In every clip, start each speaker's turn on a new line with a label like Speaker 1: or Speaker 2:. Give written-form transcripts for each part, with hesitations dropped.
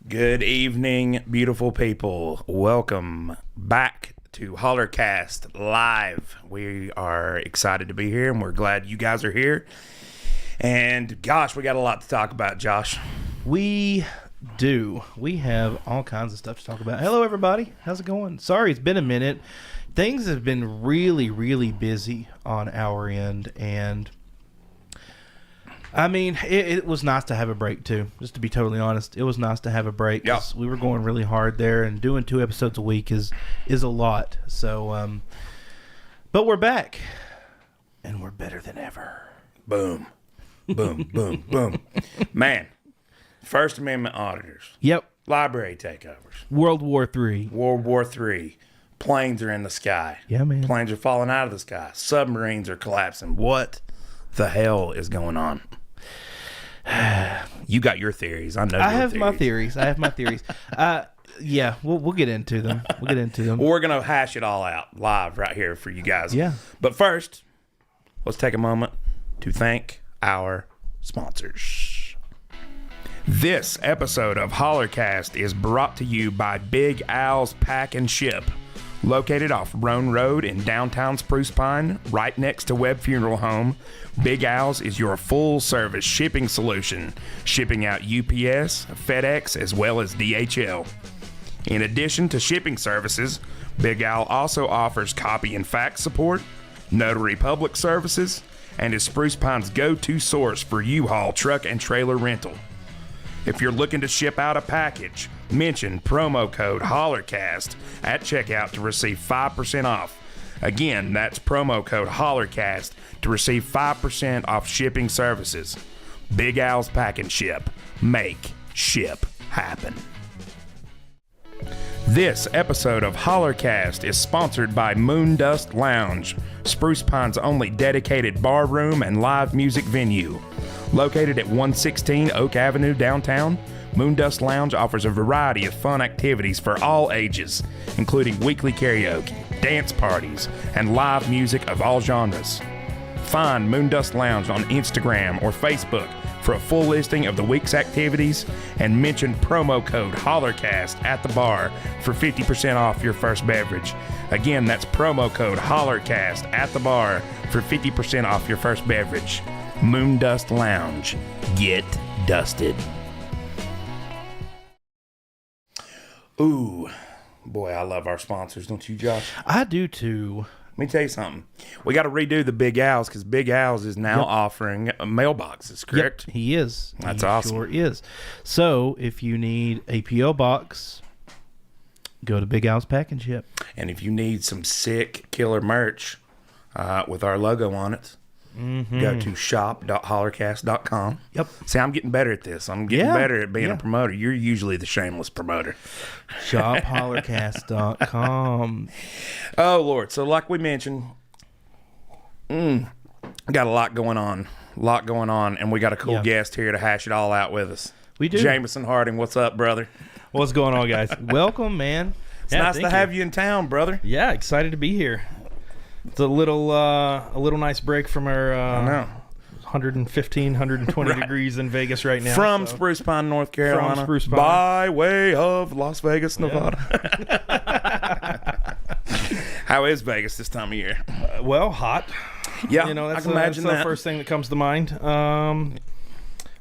Speaker 1: Good evening, beautiful people. Welcome back to HOLLERCAST Live. We are excited to be here, and we're glad you guys are here. And gosh, we got a lot to talk about, Josh.
Speaker 2: We do. We have all kinds of stuff to talk about. Hello, everybody. How's it going? Sorry, it's been a minute. Things have been really, really busy on our end, and I mean, it was nice to have a break, too. Just to be totally honest, it was nice to have a break. Because we were going really hard there, and doing 2 episodes a week is a lot. So, but we're back, and we're better than ever.
Speaker 1: Boom. Boom, boom, boom. Man, First Amendment auditors.
Speaker 2: Yep.
Speaker 1: Library takeovers.
Speaker 2: World War III.
Speaker 1: World War III. Planes are in the sky.
Speaker 2: Yeah, man.
Speaker 1: Planes are falling out of the sky. Submarines are collapsing. What the hell is going on? You got your theories. I know.
Speaker 2: I have my theories. Yeah, we'll get into them.
Speaker 1: We're gonna hash it all out live right here for you guys.
Speaker 2: Yeah.
Speaker 1: But first, let's take a moment to thank our sponsors. This episode of HOLLERCAST is brought to you by Big Al's Pack and Ship, located off Roan Road in downtown Spruce Pine, right next to Webb Funeral Home. Big Al's is your full-service shipping solution, shipping out UPS, FedEx, as well as DHL. In addition to shipping services, Big Al also offers copy and fax support, notary public services, and is Spruce Pine's go-to source for U-Haul truck and trailer rental. If you're looking to ship out a package, mention promo code HOLLERCAST at checkout to receive 5% off. Again, that's promo code HOLLERCAST to receive 5% off shipping services. Big Al's Pack and Ship. Make ship happen. This episode of HOLLERCAST is sponsored by Moondust Lounge, Spruce Pine's only dedicated bar room and live music venue. Located at 116 Oak Avenue downtown, Moondust Lounge offers a variety of fun activities for all ages, including weekly karaoke, dance parties, and live music of all genres. Find Moondust Lounge on Instagram or Facebook for a full listing of the week's activities, and mention promo code HOLLERCAST at the bar for 50% off your first beverage. Again, that's promo code HOLLERCAST at the bar for 50% off your first beverage. Moondust Lounge. Get dusted. Ooh, boy, I love our sponsors, don't you, Josh?
Speaker 2: I do too.
Speaker 1: Let me tell you something. We got to redo the Big Al's because Big Al's is now offering mailboxes, correct?
Speaker 2: Yep, he is.
Speaker 1: That's
Speaker 2: he
Speaker 1: awesome.
Speaker 2: Sure is. So if you need a P.O. box, go to Big Al's Pack and Ship.
Speaker 1: And if you need some sick killer merch with our logo on it, go to shop.hollercast.com.
Speaker 2: Yep.
Speaker 1: See, I'm getting better at this. I'm getting better at being a promoter. You're usually the shameless promoter.
Speaker 2: Shophollercast.com.
Speaker 1: Oh, Lord. So like we mentioned, got a lot going on. And we got a cool guest here to hash it all out with us.
Speaker 2: We do.
Speaker 1: Jameson Harding, what's up, brother?
Speaker 2: What's going on, guys? Welcome, man.
Speaker 1: It's nice to have you in town, brother.
Speaker 2: Yeah, excited to be here. It's a little nice break from our 115, 120
Speaker 1: right.
Speaker 2: degrees in Vegas right now.
Speaker 1: From Spruce Pine, North Carolina.
Speaker 2: From Spruce Pine.
Speaker 1: By way of Las Vegas, Nevada. How is Vegas this time of year?
Speaker 2: Well, hot.
Speaker 1: Yeah,
Speaker 2: you know, that's,
Speaker 1: I can imagine
Speaker 2: that's
Speaker 1: that.
Speaker 2: the first thing that comes to mind.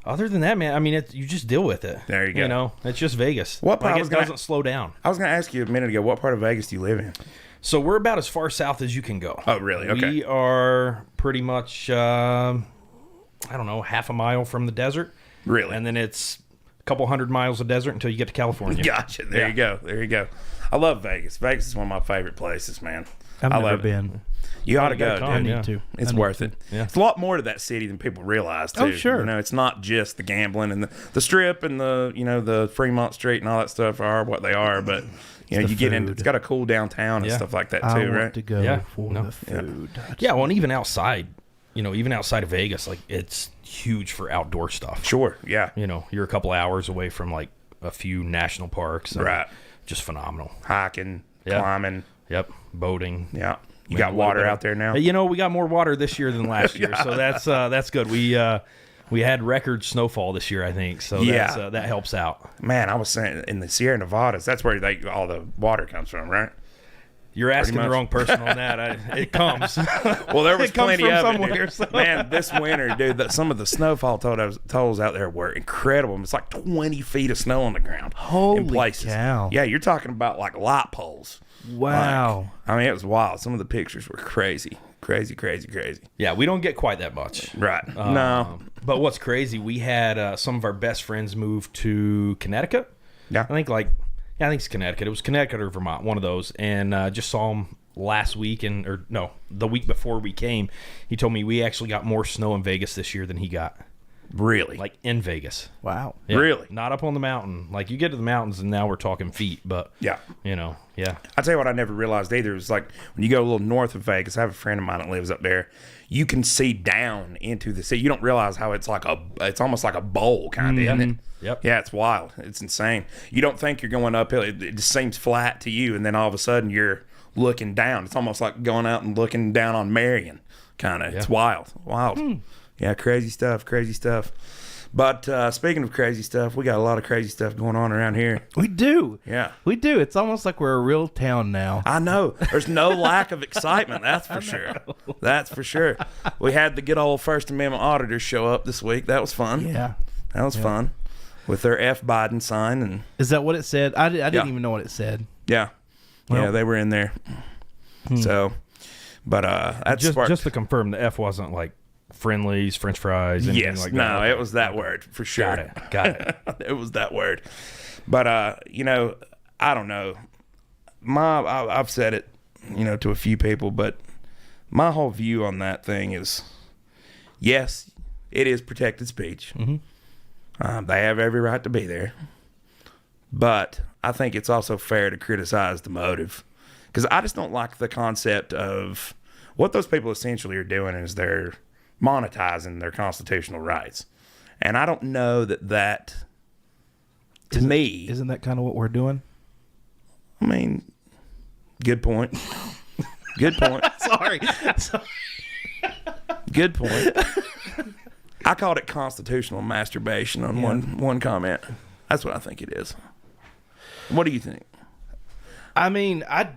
Speaker 2: Other than that, man, I mean, you just deal with it.
Speaker 1: There you go.
Speaker 2: You know, it's just Vegas.
Speaker 1: What part
Speaker 2: it doesn't slow down.
Speaker 1: I was going to ask you a minute ago, what part of Vegas do you live in?
Speaker 2: So we're about as far south as you can go.
Speaker 1: Oh, really? Okay.
Speaker 2: We are pretty much, I don't know, half a mile from the desert.
Speaker 1: Really?
Speaker 2: And then it's a couple hundred miles of desert until you get to California.
Speaker 1: Gotcha. There you go. I love Vegas. Vegas is one of my favorite places, man.
Speaker 2: I've
Speaker 1: I
Speaker 2: never
Speaker 1: love
Speaker 2: been.
Speaker 1: You ought to go,
Speaker 2: I
Speaker 1: dude.
Speaker 2: need to.
Speaker 1: It's worth it.
Speaker 2: Yeah.
Speaker 1: It's a lot more to that city than people realize, too.
Speaker 2: Oh, sure.
Speaker 1: You know, it's not just the gambling and the strip and the Fremont Street and all that stuff are what they are, but you know, you get in. It's got a cool downtown and stuff like that too,
Speaker 2: I
Speaker 1: right?
Speaker 2: want to go for the food. Yeah, well, and even outside of Vegas, like it's huge for outdoor stuff.
Speaker 1: Sure. Yeah.
Speaker 2: You know, you're a couple hours away from like a few national parks.
Speaker 1: Right.
Speaker 2: Just phenomenal.
Speaker 1: Hiking, climbing.
Speaker 2: Yep. Boating.
Speaker 1: Yeah. You got water out there now?
Speaker 2: You know, we got more water this year than last year, so that's good. We
Speaker 3: We had record snowfall this year, I think, so that helps out.
Speaker 1: Man, I was saying in the Sierra Nevadas, that's where all the water comes from, right?
Speaker 3: You're asking the wrong person on that. It comes.
Speaker 1: Well, there was
Speaker 3: It comes
Speaker 1: plenty
Speaker 3: from
Speaker 1: of
Speaker 3: somewhere,
Speaker 1: it.
Speaker 3: so.
Speaker 1: Man, this winter, dude, some of the snowfall totals out there were incredible. It's like 20 feet of snow on the ground.
Speaker 2: Holy
Speaker 1: in places.
Speaker 2: cow.
Speaker 1: Yeah, you're talking about like light poles.
Speaker 2: Wow.
Speaker 1: I mean, it was wild. Some of the pictures were crazy. Crazy.
Speaker 3: Yeah, we don't get quite that much.
Speaker 1: Right. No.
Speaker 3: But what's crazy, we had some of our best friends move to Connecticut.
Speaker 1: Yeah.
Speaker 3: I think it's Connecticut. It was Connecticut or Vermont, one of those. And just saw him last week, the week before we came. He told me we actually got more snow in Vegas this year than he got.
Speaker 1: Really?
Speaker 3: Like in Vegas.
Speaker 2: Wow.
Speaker 3: Yeah,
Speaker 1: Really?
Speaker 3: Not up on the mountain. Like you get to the mountains and now we're talking feet, but
Speaker 1: Yeah.
Speaker 3: yeah.
Speaker 1: I tell you what, I never realized either. It was like when you go a little north of Vegas, I have a friend of mine that lives up there. You can see down into the sea. You don't realize how it's almost like a bowl kind of, isn't it?
Speaker 3: Yep.
Speaker 1: Yeah, it's wild. It's insane. You don't think you're going uphill. It just seems flat to you, and then all of a sudden you're looking down. It's almost like going out and looking down on Marion, kind of. Yeah. It's wild. Yeah, crazy stuff. But speaking of crazy stuff, we got a lot of crazy stuff going on around here.
Speaker 2: We do.
Speaker 1: Yeah.
Speaker 2: We do. It's almost like we're a real town now.
Speaker 1: I know. There's no lack of excitement, that's for sure. That's for sure. We had the good old First Amendment auditors show up this week. That was fun.
Speaker 2: Yeah.
Speaker 1: That was fun. With their F Biden sign. And
Speaker 2: Is that what it said? I didn't even know what it said.
Speaker 1: yeah.
Speaker 2: Well.
Speaker 1: Yeah, they were in there. So, but that's
Speaker 3: just to confirm, the F wasn't like friendlies, French fries, anything
Speaker 1: yes,
Speaker 3: like
Speaker 1: no,
Speaker 3: that.
Speaker 1: it was that word for sure.
Speaker 3: Got it.
Speaker 1: It was that word. But I don't know. I've said it, to a few people, but my whole view on that thing is, yes, it is protected speech. Mm-hmm. They have every right to be there, but I think it's also fair to criticize the motive, because I just don't like the concept of what those people essentially are doing is they're monetizing their constitutional rights. And I don't know that to me,
Speaker 2: Isn't that kind of what we're doing?
Speaker 1: I mean, good point. Good point.
Speaker 2: Sorry.
Speaker 1: Good point. I called it constitutional masturbation on one comment. That's what I think it is. What do you think?
Speaker 2: I mean, I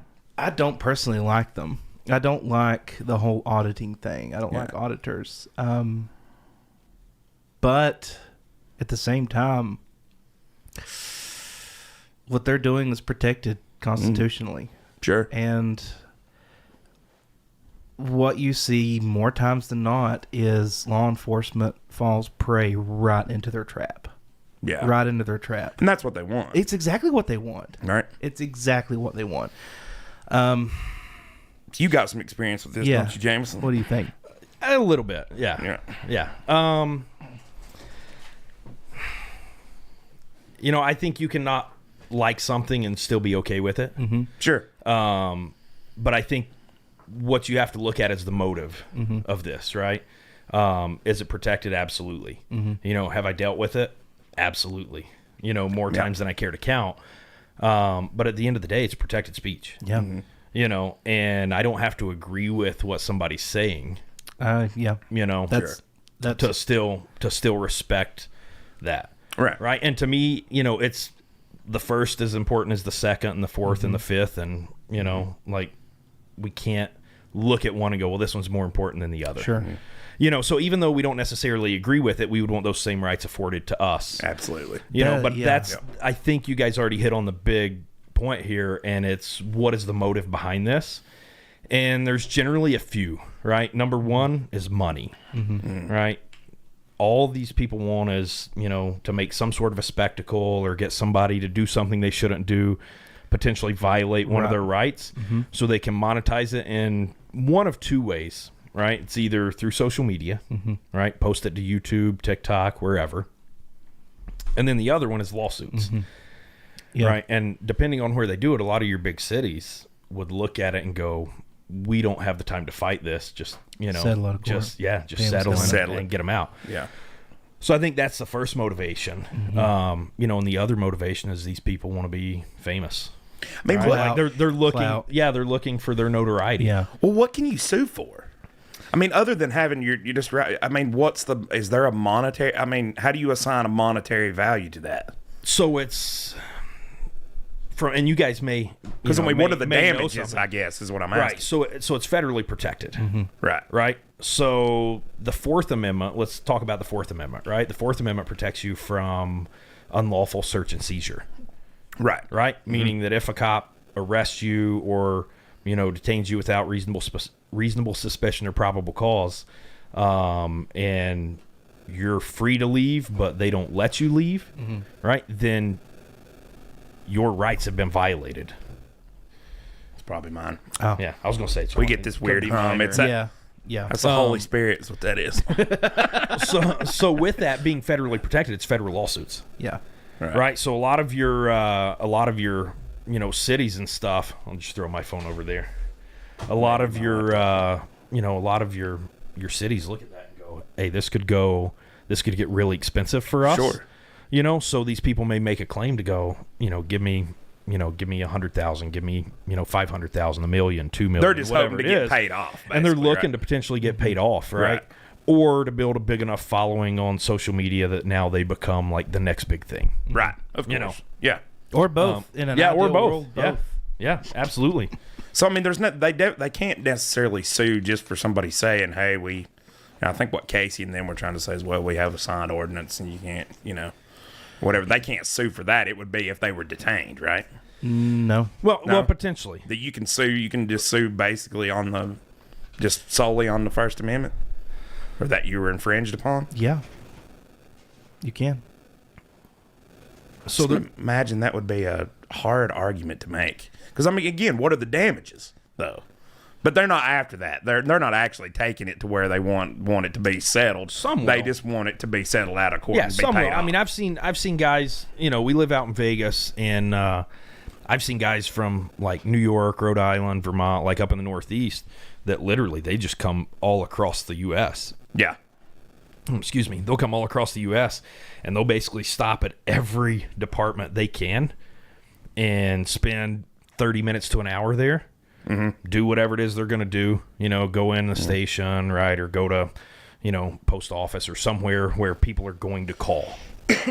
Speaker 2: don't personally like them. I don't like the whole auditing thing. I don't like auditors. But at the same time, what they're doing is protected constitutionally.
Speaker 1: Sure.
Speaker 2: And what you see more times than not is law enforcement falls prey right into their trap.
Speaker 1: Yeah.
Speaker 2: Right into their trap.
Speaker 1: And that's what they want.
Speaker 2: It's exactly what they want.
Speaker 1: Right.
Speaker 2: It's exactly what they want.
Speaker 1: You got some experience with this, don't you, Jameson?
Speaker 2: What do you think?
Speaker 3: A little bit, yeah. I think you can not like something and still be okay with it.
Speaker 2: Mm-hmm.
Speaker 1: Sure.
Speaker 3: But I think what you have to look at is the motive of this, right? Is it protected? Absolutely. Mm-hmm. Have I dealt with it? Absolutely. More times than I care to count. But at the end of the day, it's protected speech.
Speaker 2: Yeah.
Speaker 1: Mm-hmm.
Speaker 3: And I don't have to agree with what somebody's saying.
Speaker 2: Yeah.
Speaker 3: That's to still respect that.
Speaker 1: Right.
Speaker 3: And to me, it's the first is important as the second and the fourth and the fifth. And, like we can't look at one and go, well, this one's more important than the other.
Speaker 2: Sure.
Speaker 1: Mm-hmm.
Speaker 3: So even though we don't necessarily agree with it, we would want those same rights afforded to us.
Speaker 1: Absolutely.
Speaker 3: I think you guys already hit on the big point here, and it's what is the motive behind this? And there's generally a few, right? Number one is money, right? All these people want is, to make some sort of a spectacle or get somebody to do something they shouldn't do, potentially violate one of their rights, so they can monetize it in one of two ways, right? It's either through social media, right? Post it to YouTube, TikTok, wherever. And then the other one is lawsuits. Yeah. Right. And depending on where they do it, a lot of your big cities would look at it and go, we don't have the time to fight this. Just,
Speaker 2: settle out of court.
Speaker 3: settle and get them out.
Speaker 1: Yeah.
Speaker 3: So I think that's the first motivation. And the other motivation is these people want to be famous.
Speaker 1: I mean,
Speaker 3: right? Like they're looking, they're looking for their notoriety.
Speaker 2: Yeah.
Speaker 1: Well, what can you sue for? I mean, other than having you just right. I mean, is there a monetary? I mean, how do you assign a monetary value to that?
Speaker 3: So it's and you guys may,
Speaker 1: because I mean, what are the damages? I guess is what I'm asking.
Speaker 3: Right. So it's federally protected.
Speaker 1: Right.
Speaker 3: Right. So the Fourth Amendment. Let's talk about the Fourth Amendment. Right. The Fourth Amendment protects you from unlawful search and seizure.
Speaker 1: Right.
Speaker 3: Right. Meaning that if a cop arrests you or detains you without reasonable suspicion or probable cause, and you're free to leave, but they don't let you leave, right? Then your rights have been violated.
Speaker 1: It's probably mine.
Speaker 2: Oh.
Speaker 3: Yeah, I was going to say it's
Speaker 1: we get this weird hum. It's
Speaker 2: yeah.
Speaker 1: That's the Holy Spirit is what that is.
Speaker 3: So with that being federally protected, it's federal lawsuits.
Speaker 2: Yeah.
Speaker 3: Right. So a lot of your cities and stuff. I'll just throw my phone over there. A lot of your cities look at that and go, "Hey, this could get really expensive for us."
Speaker 1: Sure.
Speaker 3: So these people may make a claim to go, give me 100,000, give me, 500,000, $1 million, $2 million.
Speaker 1: They're just
Speaker 3: whatever
Speaker 1: hoping to get paid off,
Speaker 3: and they're looking to potentially get paid off, right? Or to build a big enough following on social media that now they become like the next big thing,
Speaker 1: right? Of course, yeah,
Speaker 2: or both. In an
Speaker 3: or both.
Speaker 2: World,
Speaker 3: both. Yeah, absolutely.
Speaker 1: So I mean, they can't necessarily sue just for somebody saying, "Hey, I think what Casey and them were trying to say is, well, we have a signed ordinance and you can't, whatever. They can't sue for that. It would be if they were detained, right?
Speaker 2: No.
Speaker 3: Well, potentially.
Speaker 1: That you can sue. You can just sue basically just solely on the First Amendment, or that you were infringed upon.
Speaker 2: Yeah. You can.
Speaker 1: So imagine that would be a hard argument to make. Because I mean, again, what are the damages though? But they're not after that. They're not actually taking it to where they want it to be settled.
Speaker 3: Some
Speaker 1: they
Speaker 3: will.
Speaker 1: just want it to be settled out of court.
Speaker 3: Yeah,
Speaker 1: and be
Speaker 3: some
Speaker 1: paid
Speaker 3: will.
Speaker 1: off.
Speaker 3: I mean, I've seen guys. We live out in Vegas, and I've seen guys from like New York, Rhode Island, Vermont, like up in the Northeast, that literally they just come all across the U.S.
Speaker 1: Yeah.
Speaker 3: Excuse me. They'll come all across the U.S. and they'll basically stop at every department they can and spend 30 minutes to an hour there. Do whatever it is they're going to do, go in the station, right, or go to, post office or somewhere where people are going to call.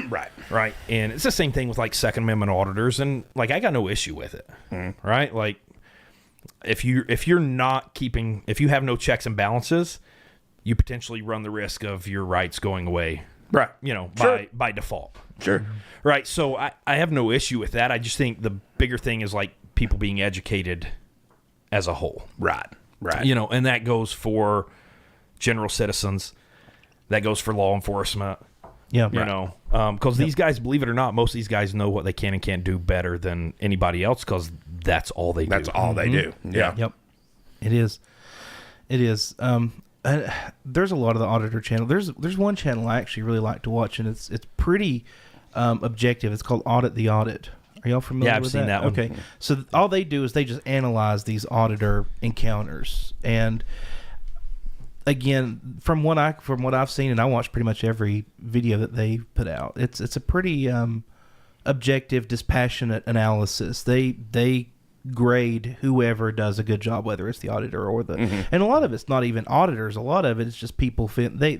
Speaker 3: Right. And it's the same thing with like Second Amendment auditors, and like I got no issue with it. Right? Like if you have no checks and balances, you potentially run the risk of your rights going away.
Speaker 1: Right.
Speaker 3: By default.
Speaker 1: Sure.
Speaker 3: Right. So I have no issue with that. I just think the bigger thing is like people being educated as a whole.
Speaker 1: Right.
Speaker 3: And that goes for general citizens. That goes for law enforcement.
Speaker 2: Yeah.
Speaker 3: Because these guys, believe it or not, most of these guys know what they can and can't do better than anybody else because that's all they do.
Speaker 1: That's all they do. Yeah.
Speaker 2: Yep. It is. There's a lot of the auditor channel. There's one channel I actually really like to watch, and it's pretty objective. It's called Audit the Audit. Are y'all familiar with that?
Speaker 3: Yeah, I've seen that one.
Speaker 2: Okay. So all they do is they just analyze these auditor encounters. And again, from what I've seen, and I watch pretty much every video that they put out, it's a pretty objective, dispassionate analysis. They grade whoever does a good job, whether it's the auditor or and a lot of it's not even auditors. A lot of it is just people they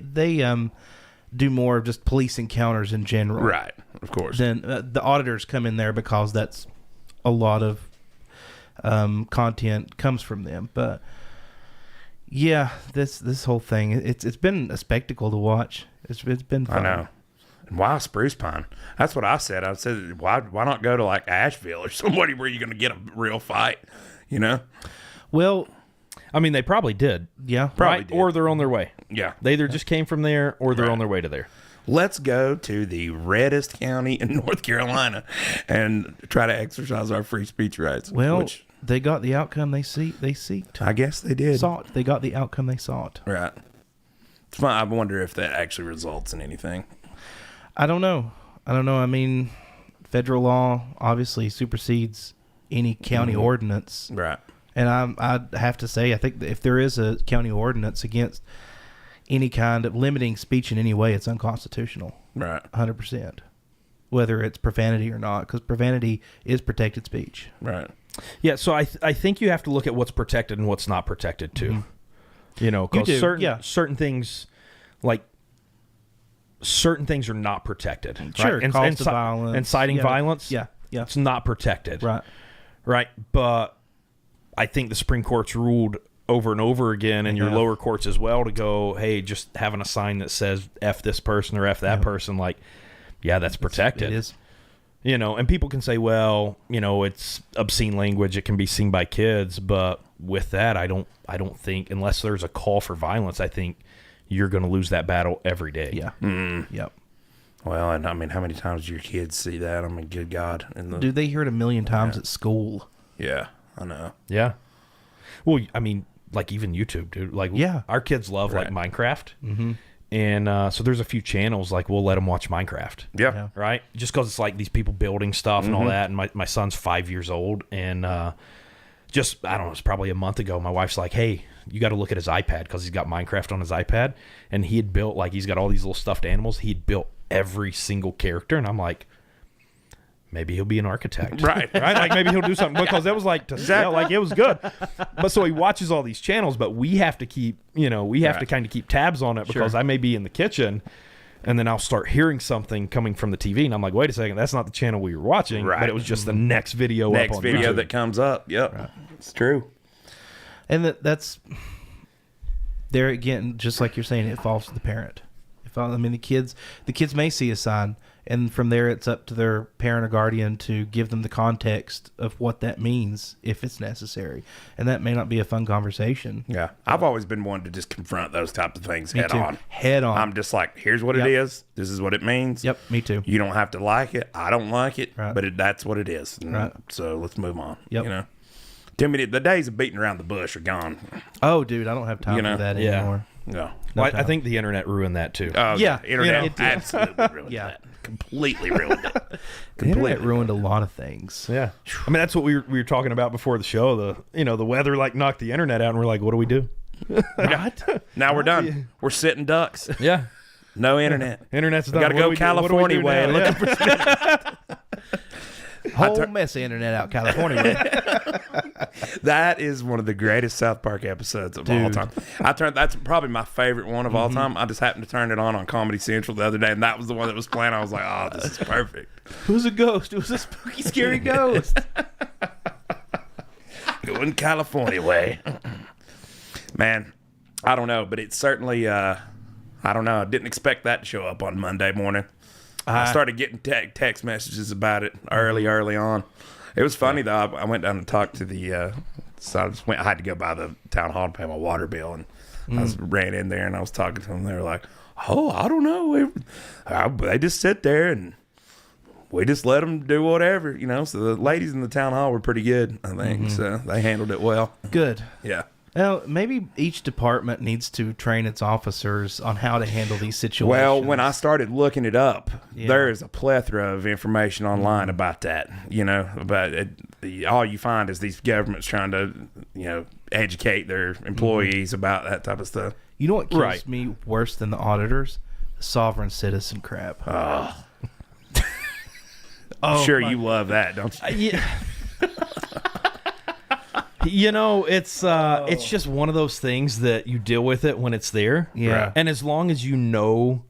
Speaker 2: do more of just police encounters in general.
Speaker 1: Right, of course.
Speaker 2: Then the auditors come in there because that's a lot of content comes from them. But yeah, this whole thing, it's been a spectacle to watch. It's been fun.
Speaker 1: I know. And why Spruce Pine? That's what I said. I said, why not go to like Asheville or somebody where you're going to get a real fight,
Speaker 2: Well,
Speaker 3: I mean, they probably did.
Speaker 2: Yeah.
Speaker 1: Probably did.
Speaker 3: Or they're on their way.
Speaker 1: Yeah.
Speaker 3: They either just came from there or they're on their way to there.
Speaker 1: Let's go to the reddest county in North Carolina and try to exercise our free speech rights.
Speaker 2: Well, they got the outcome they seeked.
Speaker 1: I guess they did.
Speaker 2: They got the outcome they sought.
Speaker 1: Right. It's fine. I wonder if that actually results in anything.
Speaker 2: I don't know. I mean, federal law obviously supersedes any county ordinance.
Speaker 1: Right.
Speaker 2: And I'd have to say, I think that if there is a county ordinance against any kind of limiting speech in any way, it's unconstitutional.
Speaker 1: Right.
Speaker 2: 100%. Whether it's profanity or not, because profanity is protected speech.
Speaker 1: Right.
Speaker 3: Yeah, so I think you have to look at what's protected and what's not protected, too. You know,
Speaker 2: You
Speaker 3: because
Speaker 2: do,
Speaker 3: certain
Speaker 2: yeah.
Speaker 3: certain things, like certain things, are not protected.
Speaker 2: Sure,
Speaker 3: right?
Speaker 2: calls to violence.
Speaker 3: inciting
Speaker 2: Yeah.
Speaker 3: violence.
Speaker 2: Yeah, yeah.
Speaker 3: It's not protected.
Speaker 2: Right.
Speaker 3: Right. But I think the Supreme Court's ruled over and over again, and your
Speaker 2: Yeah.
Speaker 3: lower courts as well, to go, hey, just having a sign that says F this person or F that person, like, yeah, that's protected.
Speaker 2: It is.
Speaker 3: You know, and people can say, well, you know, it's obscene language, it can be seen by kids, but with that, I don't think, unless there's a call for violence, I think you're going to lose that battle every day.
Speaker 2: Yeah. Yep.
Speaker 1: Well, and I mean, how many times do your kids see that? I mean, good God.
Speaker 2: Dude, they hear it a million times at school.
Speaker 1: Yeah, I know.
Speaker 3: Yeah. Well, I mean, like even YouTube, dude. Like,
Speaker 2: Yeah.
Speaker 3: our kids love like
Speaker 1: Right.
Speaker 3: Minecraft. Mm-hmm. And so there's a few channels, like, we'll let them watch Minecraft.
Speaker 1: Yeah.
Speaker 2: Yeah.
Speaker 3: Right? Just because it's like these people building stuff and all that. And my son's 5 years old. And just, I don't know, it's probably a month ago, my wife's like, hey, you got to look at his iPad, because he's got Minecraft on his iPad. And he had built, like, he's got all these little stuffed animals. He'd built every single character. And I'm like, maybe he'll be an architect.
Speaker 1: Right.
Speaker 3: Right? Like, maybe he'll do something, because that was like, to sell, like, it was good. But so he watches all these channels, but we have to keep, you know, we have to kind of keep tabs on it, because I may be in the kitchen and then I'll start hearing something coming from the TV, and I'm like, wait a second, that's not the channel we were watching.
Speaker 1: Right.
Speaker 3: But it was just the next video
Speaker 1: Next
Speaker 3: up on
Speaker 1: video
Speaker 3: YouTube.
Speaker 1: that comes up. Yep. It's true.
Speaker 2: And that's there again, just like you're saying, it falls to the parent. I mean, the kids may see a sign, and from there it's up to their parent or guardian to give them the context of what that means if it's necessary. And that may not be a fun conversation.
Speaker 1: Yeah. I've always been one to just confront those types of things head
Speaker 2: too.
Speaker 1: on.
Speaker 2: Head on.
Speaker 1: I'm just like, here's what it is. This is what it means.
Speaker 2: Yep, me too.
Speaker 1: You don't have to like it. I don't like it.
Speaker 2: Right.
Speaker 1: But that's what it is. And
Speaker 2: Right.
Speaker 1: So let's move on.
Speaker 2: Yep.
Speaker 1: You know, too many, the days of beating around the bush are gone.
Speaker 2: Oh, dude, I don't have time
Speaker 1: You know,
Speaker 2: for that
Speaker 3: yeah.
Speaker 2: anymore.
Speaker 1: No.
Speaker 2: No
Speaker 3: Well, I
Speaker 2: time.
Speaker 3: think the internet ruined that too.
Speaker 1: Oh,
Speaker 2: Yeah,
Speaker 1: the internet
Speaker 2: it did.
Speaker 1: absolutely ruined
Speaker 2: Yeah.
Speaker 1: that. Completely ruined it.
Speaker 2: The internet ruined a lot of things.
Speaker 3: Yeah. I mean, that's what we were talking about before the show. The weather like knocked the internet out, and we're like, what do we do?
Speaker 2: What?
Speaker 1: Now we're done. We're sitting ducks.
Speaker 3: Yeah.
Speaker 1: No internet.
Speaker 3: Internet's
Speaker 1: We
Speaker 3: done.
Speaker 1: got to
Speaker 3: What do
Speaker 1: go
Speaker 3: we do? What do we
Speaker 1: California
Speaker 3: do
Speaker 1: way and
Speaker 3: now?
Speaker 1: looking
Speaker 3: Yeah.
Speaker 1: for
Speaker 2: Whole mess of internet out California.
Speaker 1: That is one of the greatest South Park episodes of all
Speaker 2: Dude.
Speaker 1: time. That's probably my favorite one of all time. I just happened to turn it on Comedy Central the other day, and that was the one that was playing. I was like, oh, this is perfect.
Speaker 2: Who's a ghost? It was a spooky, scary ghost.
Speaker 1: Going California way. Man, I don't know, but it's certainly, I don't know. I didn't expect that to show up on Monday morning. I started getting text messages about it early on. It was funny, though. I went down and talked to the, so I had to go by the town hall to pay my water bill, and I ran in there and I was talking to them. They were like, oh, I don't know. They just sit there and we just let them do whatever, you know. So the ladies in the town hall were pretty good, I think. So they handled it well.
Speaker 2: Good.
Speaker 1: Yeah.
Speaker 2: Well, maybe each department needs to train its officers on how to handle these situations.
Speaker 1: Well, when I started looking it up,
Speaker 2: Yeah.
Speaker 1: there is a plethora of information online about that. You know, about it, all you find is these governments trying to, you know, educate their employees about that type of stuff.
Speaker 2: You know what kills
Speaker 3: Right.
Speaker 2: me worse than the auditors? The sovereign citizen crap. Oh,
Speaker 1: Sure,
Speaker 2: my-
Speaker 1: you love that, don't you?
Speaker 3: Yeah. You know, it's just one of those things that you deal with it when it's there.
Speaker 2: Yeah.
Speaker 1: Right.
Speaker 3: And as long as you know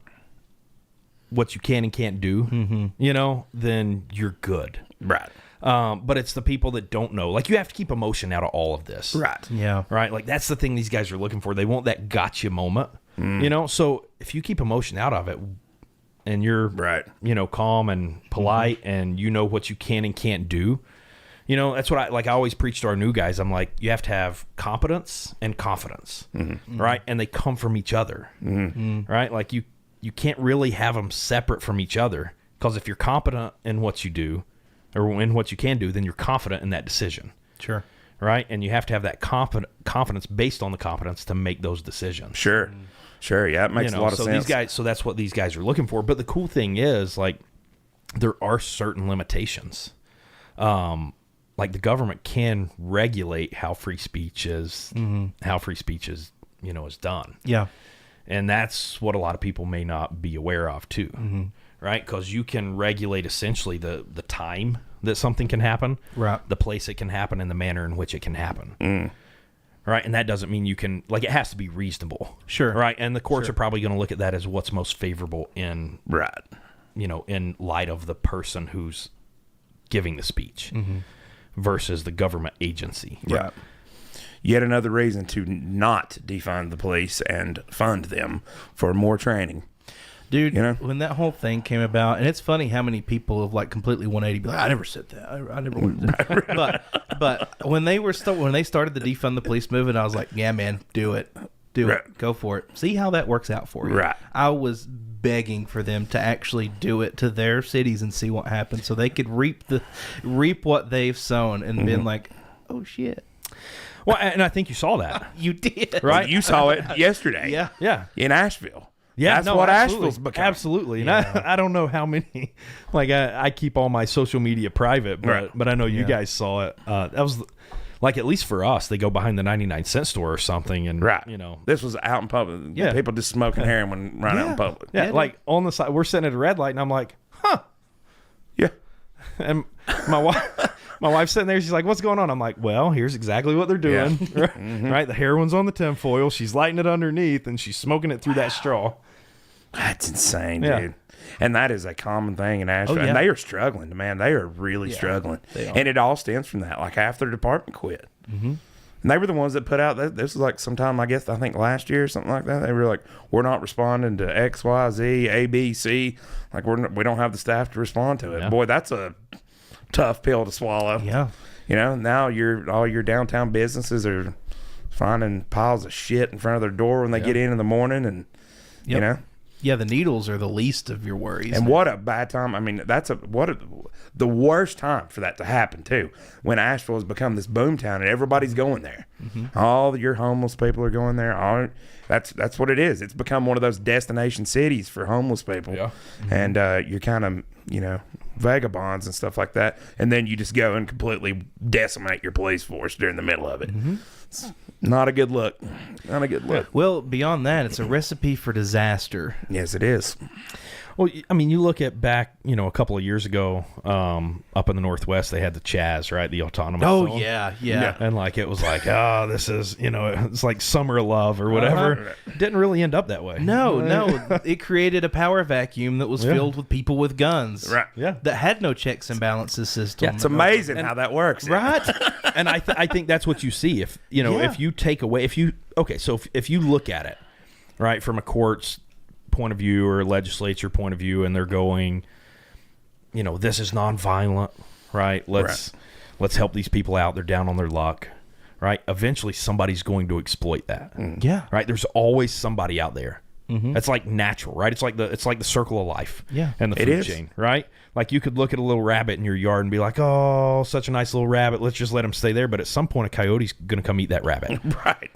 Speaker 3: what you can and can't do, you know, then you're good.
Speaker 1: Right.
Speaker 3: But it's the people that don't know. Like, you have to keep emotion out of all of this.
Speaker 1: Right.
Speaker 2: Yeah.
Speaker 3: Right? Like, that's the thing these guys are looking for. They want that gotcha moment. You know? So if you keep emotion out of it and you're,
Speaker 1: Right.
Speaker 3: you know, calm and polite and you know what you can and can't do, you know, that's what I always preach to our new guys. I'm like, you have to have competence and confidence, right? And they come from each other, right? Like, you can't really have them separate from each other, because if you're competent in what you do or in what you can do, then you're confident in that decision,
Speaker 2: Sure.
Speaker 3: right? And you have to have that confidence based on the competence to make those decisions.
Speaker 1: Sure. Sure. Yeah, it makes
Speaker 3: You know,
Speaker 1: a lot of
Speaker 3: so
Speaker 1: sense.
Speaker 3: these guys, so that's what these guys are looking for. But the cool thing is, like, there are certain limitations. Like, the government can regulate how free speech is, you know, is done.
Speaker 2: Yeah.
Speaker 3: And that's what a lot of people may not be aware of too, right? Because you can regulate essentially the time that something can happen,
Speaker 2: Right.
Speaker 3: the place it can happen, and the manner in which it can happen, right? And that doesn't mean you can, like, it has to be reasonable.
Speaker 2: Sure.
Speaker 3: Right? And the courts are probably going to look at that as what's most favorable in,
Speaker 1: Right.
Speaker 3: in light of the person who's giving the speech versus the government agency.
Speaker 1: Right. Yet another reason to not defund the police and fund them for more training.
Speaker 2: Dude,
Speaker 1: You know?
Speaker 2: when that whole thing came about, and it's funny how many people have like completely 180, be like, I never said that. I never wanted to. But when they when they started the defund the police movement, I was like, yeah, man, do it. Do it. Go for it. See how that works out for you.
Speaker 1: Right.
Speaker 2: I was begging for them to actually do it to their cities and see what happens so they could reap what they've sown and been like, oh, shit.
Speaker 3: Well, and I think you saw that.
Speaker 2: You did.
Speaker 3: Right?
Speaker 1: You saw it yesterday.
Speaker 2: Yeah.
Speaker 3: Yeah.
Speaker 1: In Asheville.
Speaker 3: Yeah,
Speaker 1: That's
Speaker 3: no,
Speaker 1: what
Speaker 3: absolutely.
Speaker 1: Asheville's become.
Speaker 3: Absolutely. And I don't know how many, like I keep all my social media private, but I know you guys saw it. That was like, at least for us, they go behind the 99-cent store or something. And,
Speaker 1: This was out in public.
Speaker 3: Yeah.
Speaker 1: People just smoking heroin right out in public.
Speaker 3: Yeah, like on the side, we're sitting at a red light and I'm like, huh.
Speaker 1: Yeah.
Speaker 3: And my wife's sitting there. She's like, what's going on? I'm like, well, here's exactly what they're doing. Right? The heroin's on the tinfoil. She's lighting it underneath and she's smoking it through that straw.
Speaker 1: That's insane,
Speaker 3: Yeah.
Speaker 1: dude. And that is a common thing in Asheville.
Speaker 2: Oh, yeah.
Speaker 1: And they are struggling, man. They are really struggling.
Speaker 2: they are.
Speaker 1: And it all stems from that. Like, half their department quit. Mm-hmm. And they were the ones that put out, this was like sometime, I think last year or something like that. They were like, we're not responding to X, Y, Z, A, B, C. Like, we don't have the staff to respond to it.
Speaker 3: Yeah.
Speaker 1: Boy, that's a tough pill to swallow.
Speaker 2: Yeah.
Speaker 1: You know, now all your downtown businesses are finding piles of shit in front of their door when they get in the morning, and you know.
Speaker 2: Yeah, the needles are the least of your worries.
Speaker 1: And what a bad time. I mean, the worst time for that to happen too. When Asheville has become this boom town and everybody's going there. All your homeless people are going there. That's what it is. It's become one of those destination cities for homeless people.
Speaker 3: Yeah.
Speaker 1: And you're kind of, vagabonds and stuff like that. And then you just go and completely decimate your police force during the middle of it. It's not a good look. Not a good look.
Speaker 2: Well, beyond that, it's a recipe for disaster.
Speaker 1: Yes, it is.
Speaker 3: Well, I mean, you look at back, a couple of years ago, up in the Northwest, they had the Chaz, right? The autonomous zone.
Speaker 2: Yeah.
Speaker 3: And like, it was like, this is, it's like summer of love or whatever. Didn't really end up that way.
Speaker 2: No. It created a power vacuum that was filled with people with guns.
Speaker 1: Right.
Speaker 3: Yeah.
Speaker 2: That had no checks and balances system.
Speaker 1: It's amazing how that works.
Speaker 2: Right?
Speaker 3: And I think that's what you see. If, if you take away, if you look at it, right, from a court's point of view or legislature point of view, and they're going, this is nonviolent, right? Let's help these people out. They're down on their luck, right? Eventually, somebody's going to exploit that.
Speaker 2: Yeah.
Speaker 3: Right. There's always somebody out there. That's like natural, right? It's like the circle of life.
Speaker 2: Yeah.
Speaker 3: And the food chain, right? Like, you could look at a little rabbit in your yard and be like, oh, such a nice little rabbit. Let's just let him stay there. But at some point, a coyote's going to come eat that rabbit.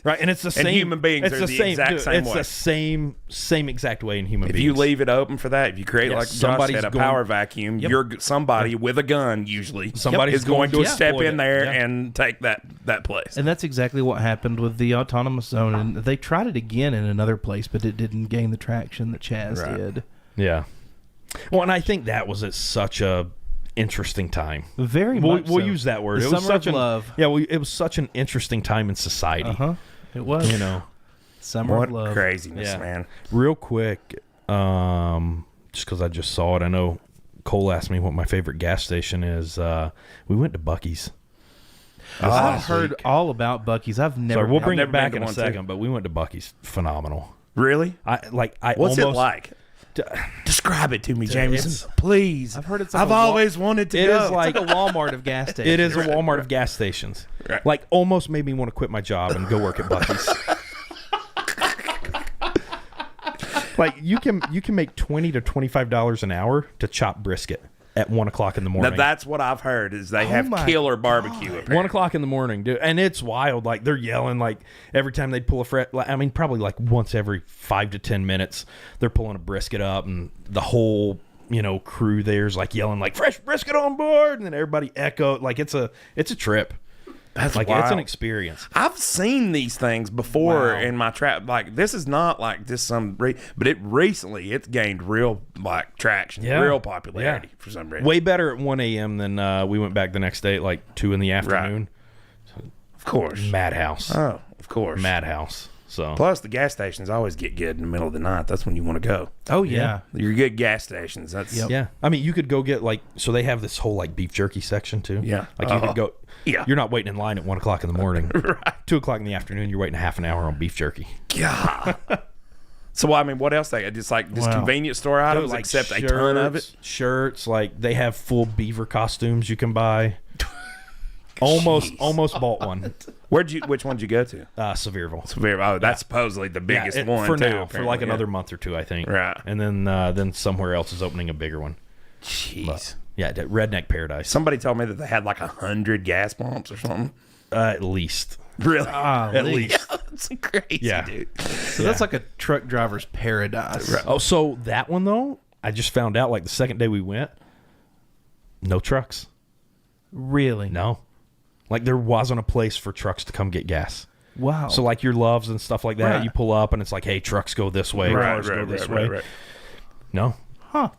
Speaker 1: Right.
Speaker 3: And it's the same.
Speaker 1: And human beings
Speaker 3: it's
Speaker 1: are the exact same way.
Speaker 3: It's the same exact way in human
Speaker 1: If
Speaker 3: beings.
Speaker 1: you leave it open for that, if you create, like Josh
Speaker 3: somebody's
Speaker 1: said, a
Speaker 3: going-
Speaker 1: power vacuum, somebody with a gun usually
Speaker 3: Somebody's
Speaker 1: is going to
Speaker 3: going to
Speaker 1: step
Speaker 3: exploit
Speaker 1: in
Speaker 3: it.
Speaker 1: there
Speaker 3: Yeah.
Speaker 1: and take that place.
Speaker 2: And that's exactly what happened with the autonomous zone. And they tried it again in another place, but it didn't gain the traction that Chaz did.
Speaker 3: Yeah. Well, and I think that was at such a interesting time.
Speaker 2: Very much
Speaker 3: We'll
Speaker 2: so.
Speaker 3: use that word.
Speaker 2: The
Speaker 3: It was
Speaker 2: summer
Speaker 3: such
Speaker 2: of love.
Speaker 3: it was such an interesting time in society.
Speaker 2: It was. Summer
Speaker 1: What
Speaker 2: of love.
Speaker 1: craziness,
Speaker 3: Yeah.
Speaker 1: man.
Speaker 3: Real quick, just because I just saw it, I know Cole asked me what my favorite gas station is. We went to Buc-ee's.
Speaker 2: I've heard all about Buc-ee's. I've never.
Speaker 3: Sorry, we'll bring
Speaker 1: never
Speaker 3: it back
Speaker 1: been
Speaker 3: in
Speaker 1: to
Speaker 3: a
Speaker 1: one, too.
Speaker 3: second, but we went to Buc-ee's. Phenomenal.
Speaker 1: Really? What's it like? Describe it to me, Jameson, please.
Speaker 2: I've heard it's like
Speaker 1: I've
Speaker 2: a
Speaker 1: always wanted to
Speaker 3: It
Speaker 1: go.
Speaker 3: is like
Speaker 2: It's like a Walmart of gas stations.
Speaker 3: it is a Walmart of gas stations.
Speaker 1: Right.
Speaker 3: Like, almost made me want to quit my job and go work at Buc-ee's. Like, you can make $20 to $25 an hour to chop brisket at 1 o'clock in the morning.
Speaker 1: Now that's what I've heard is they have
Speaker 2: my
Speaker 1: killer barbecue. Apparently.
Speaker 3: 1 o'clock in the morning, dude, and it's wild. Like, they're yelling like every time they pull a probably like once every 5 to 10 minutes, they're pulling a brisket up, and the whole crew there's like yelling like fresh brisket on board, and then everybody echo like it's a trip.
Speaker 1: That's
Speaker 3: Like,
Speaker 1: wild.
Speaker 3: it's an experience.
Speaker 1: I've seen these things before in my trap. Like, this is not like just but it's gained real traction,
Speaker 3: Yeah.
Speaker 1: real popularity
Speaker 3: Yeah.
Speaker 1: for some reason.
Speaker 3: Way better at 1 a.m. than we went back the next day at like 2 in the afternoon.
Speaker 1: Of course.
Speaker 3: Madhouse.
Speaker 1: Oh, of course.
Speaker 3: Madhouse. So
Speaker 1: Plus, the gas stations always get good in the middle of the night. That's when you want to go.
Speaker 2: Oh, yeah.
Speaker 1: Your good gas stations. That's
Speaker 3: yeah. I mean, you could go get so they have this whole beef jerky section too.
Speaker 1: Yeah.
Speaker 3: Like you could go.
Speaker 1: Yeah.
Speaker 3: You're not waiting in line at 1 o'clock in the morning.
Speaker 1: Right.
Speaker 3: 2 o'clock in the afternoon, you're waiting a half an hour on beef jerky.
Speaker 1: God. So, I mean, what else they got? Just convenience store items, except a ton of it?
Speaker 3: Shirts, they have full beaver costumes you can buy. Almost bought one.
Speaker 1: Which one did you go to?
Speaker 3: Sevierville.
Speaker 1: Oh, that's supposedly the biggest one
Speaker 3: for
Speaker 1: too,
Speaker 3: now, for another month or two, I think.
Speaker 1: Right.
Speaker 3: And then somewhere else is opening a bigger one.
Speaker 1: Jeez.
Speaker 3: But, yeah, Redneck Paradise.
Speaker 1: Somebody told me that they had 100 gas pumps or something.
Speaker 3: At least.
Speaker 1: Really?
Speaker 3: At least.
Speaker 1: That's crazy, dude.
Speaker 2: So that's like a truck driver's paradise.
Speaker 1: Right.
Speaker 3: Oh, so that one though, I just found out the second day we went, no trucks.
Speaker 2: Really?
Speaker 3: No. There wasn't a place for trucks to come get gas.
Speaker 2: Wow.
Speaker 3: So your Loves and stuff like that,
Speaker 2: Right.
Speaker 3: you pull up and it's hey, trucks go this way, cars go this way.
Speaker 1: Right.
Speaker 3: No.
Speaker 2: Huh.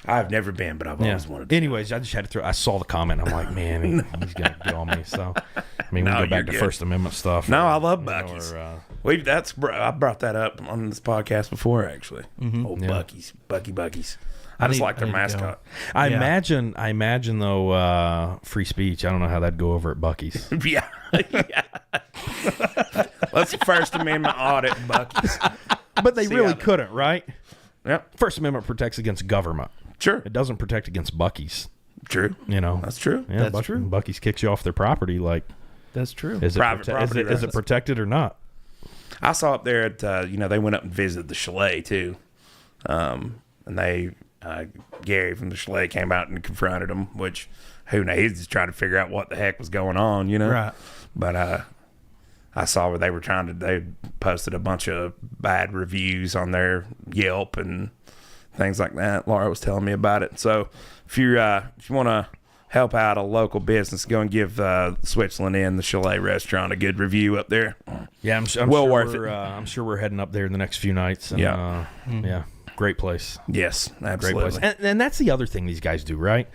Speaker 1: I've never been, but I've always wanted to.
Speaker 3: Anyways, I just had to I saw the comment. I'm like, man, he's going to get on me. So, I mean, we
Speaker 1: No,
Speaker 3: go back
Speaker 1: you're
Speaker 3: to
Speaker 1: good.
Speaker 3: First Amendment stuff.
Speaker 1: No, I love Buc-ee's. I brought that up on this podcast before, actually. Old Buc-ee's, Buc-ee's. I just like their mascot.
Speaker 3: I imagine though, free speech. I don't know how that'd go over at Buc-ee's.
Speaker 1: Yeah. Let's First Amendment audit Buc-ee's.
Speaker 3: But they
Speaker 1: See
Speaker 3: really
Speaker 1: how-
Speaker 3: couldn't, right?
Speaker 1: Yep.
Speaker 3: First Amendment protects against government.
Speaker 1: Sure.
Speaker 3: It doesn't protect against Buc-ee's.
Speaker 1: True.
Speaker 3: That's
Speaker 1: true.
Speaker 3: Yeah,
Speaker 2: That's true.
Speaker 3: Buc-ee's kicks you off their property.
Speaker 2: That's true.
Speaker 3: Is it
Speaker 1: Private property,
Speaker 3: is it
Speaker 1: right.
Speaker 3: protected or not?
Speaker 1: I saw up there at, they went up and visited the chalet too. And they, Gary from the chalet came out and confronted them, which who knows, he's just trying to figure out what the heck was going on,
Speaker 2: Right.
Speaker 1: But, I saw where they posted a bunch of bad reviews on their Yelp and things like that. Laura was telling me about it. So if you want to help out a local business, go and give Switzerland Inn, the Chalet restaurant, a good review up there.
Speaker 3: Yeah, I'm
Speaker 1: Well
Speaker 3: sure
Speaker 1: worth
Speaker 3: we're,
Speaker 1: it.
Speaker 3: I'm sure we're heading up there in the next few nights. And,
Speaker 1: Yeah.
Speaker 3: Yeah. Great place.
Speaker 1: Yes,
Speaker 3: Great
Speaker 1: absolutely.
Speaker 3: place. And that's the other thing these guys do, right?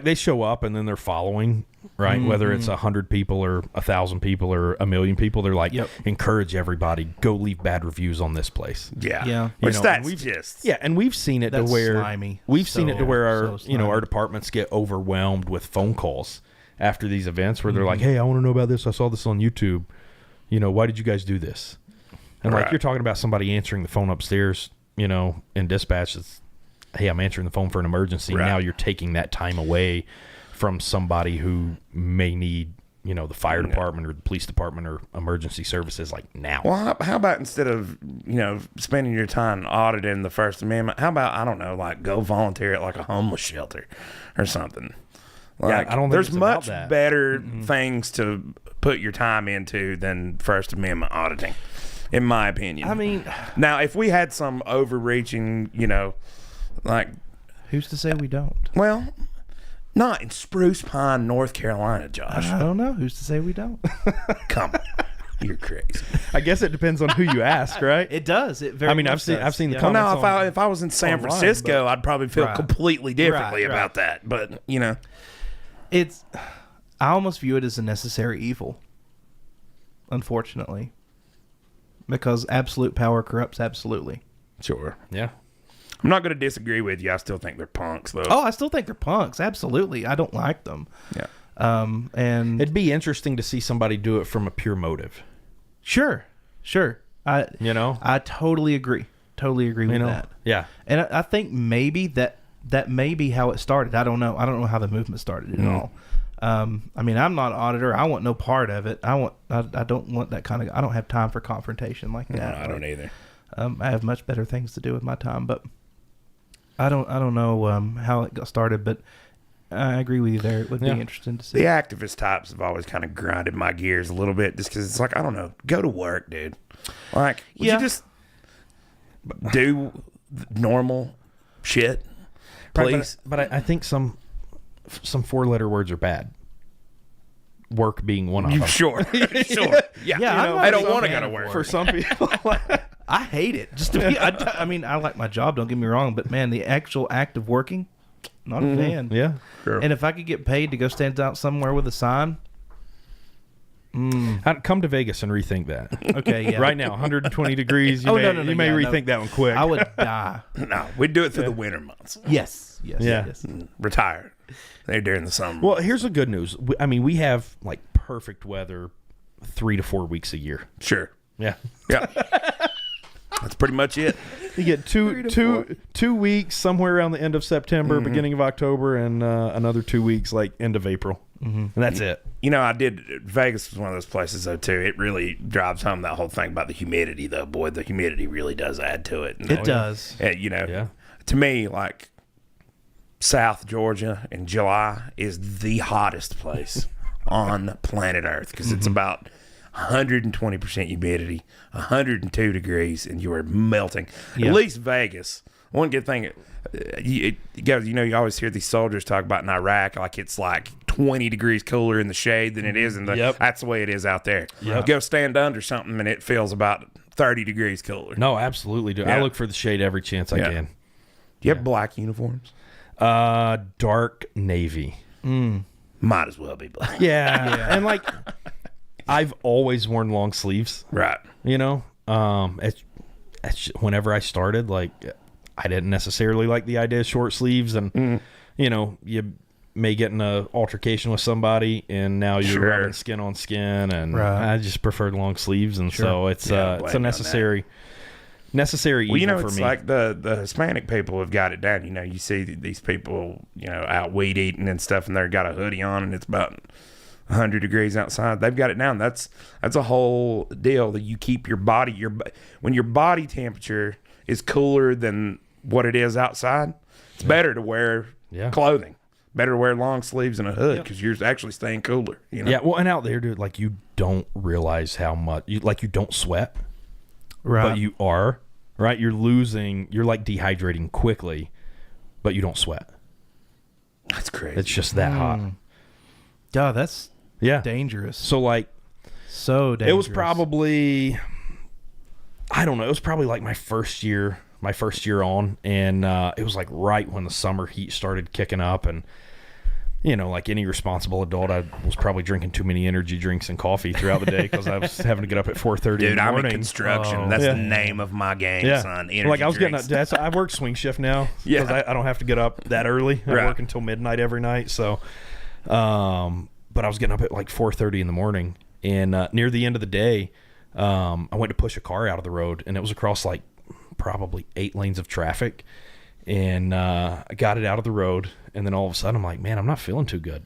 Speaker 3: They show up and then they're following, right? Whether it's 100 people or 1,000 people or 1,000,000 people, they're encourage everybody, go leave bad reviews on this place.
Speaker 1: Yeah.
Speaker 2: Yeah.
Speaker 1: Which
Speaker 3: You know,
Speaker 1: that's
Speaker 3: and
Speaker 1: just...
Speaker 3: Yeah, and we've seen it to
Speaker 2: That's
Speaker 3: where
Speaker 2: slimy.
Speaker 3: we've seen it to where our
Speaker 2: slimy.
Speaker 3: our departments get overwhelmed with phone calls after these events where they're like, "Hey, I want to know about this. I saw this on YouTube. Why did you guys do this?" And
Speaker 1: Right.
Speaker 3: you're talking about somebody answering the phone upstairs, in dispatch. It's, "Hey, I'm answering the phone for an emergency."
Speaker 1: Right.
Speaker 3: Now you're taking that time away from somebody who may need, the fire department or the police department or emergency services now.
Speaker 1: Well, how about instead of, spending your time auditing the First Amendment, how about, I don't know, go volunteer at a homeless shelter or something?
Speaker 3: I don't think
Speaker 1: there's
Speaker 3: it's about
Speaker 1: much
Speaker 3: that.
Speaker 1: better things to put your time into than First Amendment auditing, in my opinion.
Speaker 2: I mean,
Speaker 1: now, if we had some overreaching,
Speaker 2: who's to say we don't?
Speaker 1: well, not in Spruce Pine, North Carolina, Josh.
Speaker 2: I don't know. Who's to say we don't?
Speaker 1: Come on. You're crazy.
Speaker 3: I guess it depends on who you ask, right?
Speaker 2: It does. It very.
Speaker 3: I mean,
Speaker 2: much
Speaker 3: I've seen
Speaker 2: does.
Speaker 3: the
Speaker 2: Yeah.
Speaker 1: Well,
Speaker 3: comments.
Speaker 1: no, if I was in San
Speaker 2: online,
Speaker 1: Francisco,
Speaker 2: but-
Speaker 1: I'd probably feel
Speaker 2: Right.
Speaker 1: completely differently
Speaker 2: Right,
Speaker 1: about that. But,
Speaker 2: It's. I almost view it as a necessary evil. Unfortunately, because absolute power corrupts absolutely.
Speaker 1: sure.
Speaker 3: Yeah.
Speaker 1: I'm not going to disagree with you. I still think they're punks, though.
Speaker 2: Oh, I still think they're punks. Absolutely, I don't like them.
Speaker 1: Yeah.
Speaker 2: And
Speaker 3: It'd be interesting to see somebody do it from a pure motive.
Speaker 2: sure. I totally agree. Totally agree with that.
Speaker 3: Yeah.
Speaker 2: And I think maybe that may be how it started. I don't know. I don't know how the movement started at all. I mean, I'm not an auditor. I want no part of it. I don't want that kind of. I don't have time for confrontation like
Speaker 1: No,
Speaker 2: that.
Speaker 1: I don't either.
Speaker 2: I have much better things to do with my time. But I don't know how it got started. But I agree with you there. It would be interesting to see.
Speaker 1: The activist types have always kind of grinded my gears a little bit just because it's I don't know. Go to work, dude. Would you just do normal shit, please?
Speaker 3: But I think some 4-letter words are bad. Work being one of them.
Speaker 1: Sure. Yeah. I don't want to go to work.
Speaker 3: For some people.
Speaker 2: I hate it. Just to be, I mean, I like my job. Don't get me wrong, but man, the actual act of working, not a fan.
Speaker 3: Yeah.
Speaker 1: Sure.
Speaker 2: And if I could get paid to go stand out somewhere with a sign,
Speaker 3: Come to Vegas and rethink that.
Speaker 2: Okay, yeah.
Speaker 3: Right now, 120 degrees. You
Speaker 2: Oh,
Speaker 3: may,
Speaker 2: no,
Speaker 3: you may
Speaker 2: yeah,
Speaker 3: rethink that one quick.
Speaker 2: I would die.
Speaker 1: No, we'd do it through the winter months.
Speaker 2: Yes.
Speaker 3: Yeah.
Speaker 1: Retire. They're during the summer.
Speaker 3: Well, here's the good news. We have like perfect weather 3 to 4 weeks a year.
Speaker 1: Sure.
Speaker 3: Yeah.
Speaker 1: Yeah. That's pretty much it.
Speaker 3: You get two weeks somewhere around the end of September, beginning of October, and another 2 weeks like end of April. And that's it.
Speaker 1: You know, Vegas was one of those places, though, too. It really drives home that whole thing about the humidity, though. Boy, the humidity really does add to it.
Speaker 2: It does.
Speaker 1: To me, like, South Georgia in July is the hottest place on planet Earth because it's about 120% humidity, 102 degrees, and you are melting.
Speaker 2: Yeah.
Speaker 1: At least Vegas. One good thing, you always hear these soldiers talk about in Iraq, like it's like 20 degrees cooler in the shade than it is in the.
Speaker 3: Yep.
Speaker 1: That's the way it is out there.
Speaker 3: Yep.
Speaker 1: Go stand under something, and it feels about 30 degrees cooler.
Speaker 3: No, absolutely. Do.
Speaker 1: Yeah.
Speaker 3: I look for the shade every chance I can.
Speaker 1: Do you have black uniforms?
Speaker 3: Dark navy.
Speaker 1: Might as well be black.
Speaker 3: Yeah. And like, I've always worn long sleeves.
Speaker 1: Right.
Speaker 3: You know, whenever I started, like, I didn't necessarily like the idea of short sleeves, and you may get in an altercation with somebody, and now you're rubbing skin on skin, and I just preferred long sleeves, and so it's a necessary evil for
Speaker 1: it's
Speaker 3: me.
Speaker 1: like the Hispanic people have got it down. You see these people, out weed eating and stuff, and they've got a hoodie on, and it's about 100 degrees outside. They've got it down. That's a whole deal that you keep your body. When your body temperature is cooler than what it is outside, it's better to wear clothing. Better to wear long sleeves and a hood because you're actually staying cooler.
Speaker 3: Yeah, well, and out there, dude, like, you don't realize how much you don't sweat,
Speaker 2: Right.
Speaker 3: but you are, right? You're like dehydrating quickly, but you don't sweat.
Speaker 1: That's crazy.
Speaker 3: It's just that hot.
Speaker 2: God, that's dangerous.
Speaker 3: So like,
Speaker 2: So dangerous.
Speaker 3: it was probably, I don't know, it was probably like my first year on, and it was like right when the summer heat started kicking up, and like any responsible adult, I was probably drinking too many energy drinks and coffee throughout the day because I was having to get up at 4:30 in the morning.
Speaker 1: I'm in construction. That's the name of my game, son. Energy
Speaker 3: like I was
Speaker 1: drinks.
Speaker 3: getting I work swing shift now because I don't have to get up that early. I work until midnight every night, so but I was getting up at like 4:30 in the morning, and near the end of the day, I went to push a car out of the road, and it was across like probably 8 lanes of traffic, and I got it out of the road, and then all of a sudden I'm like, man, I'm not feeling too good.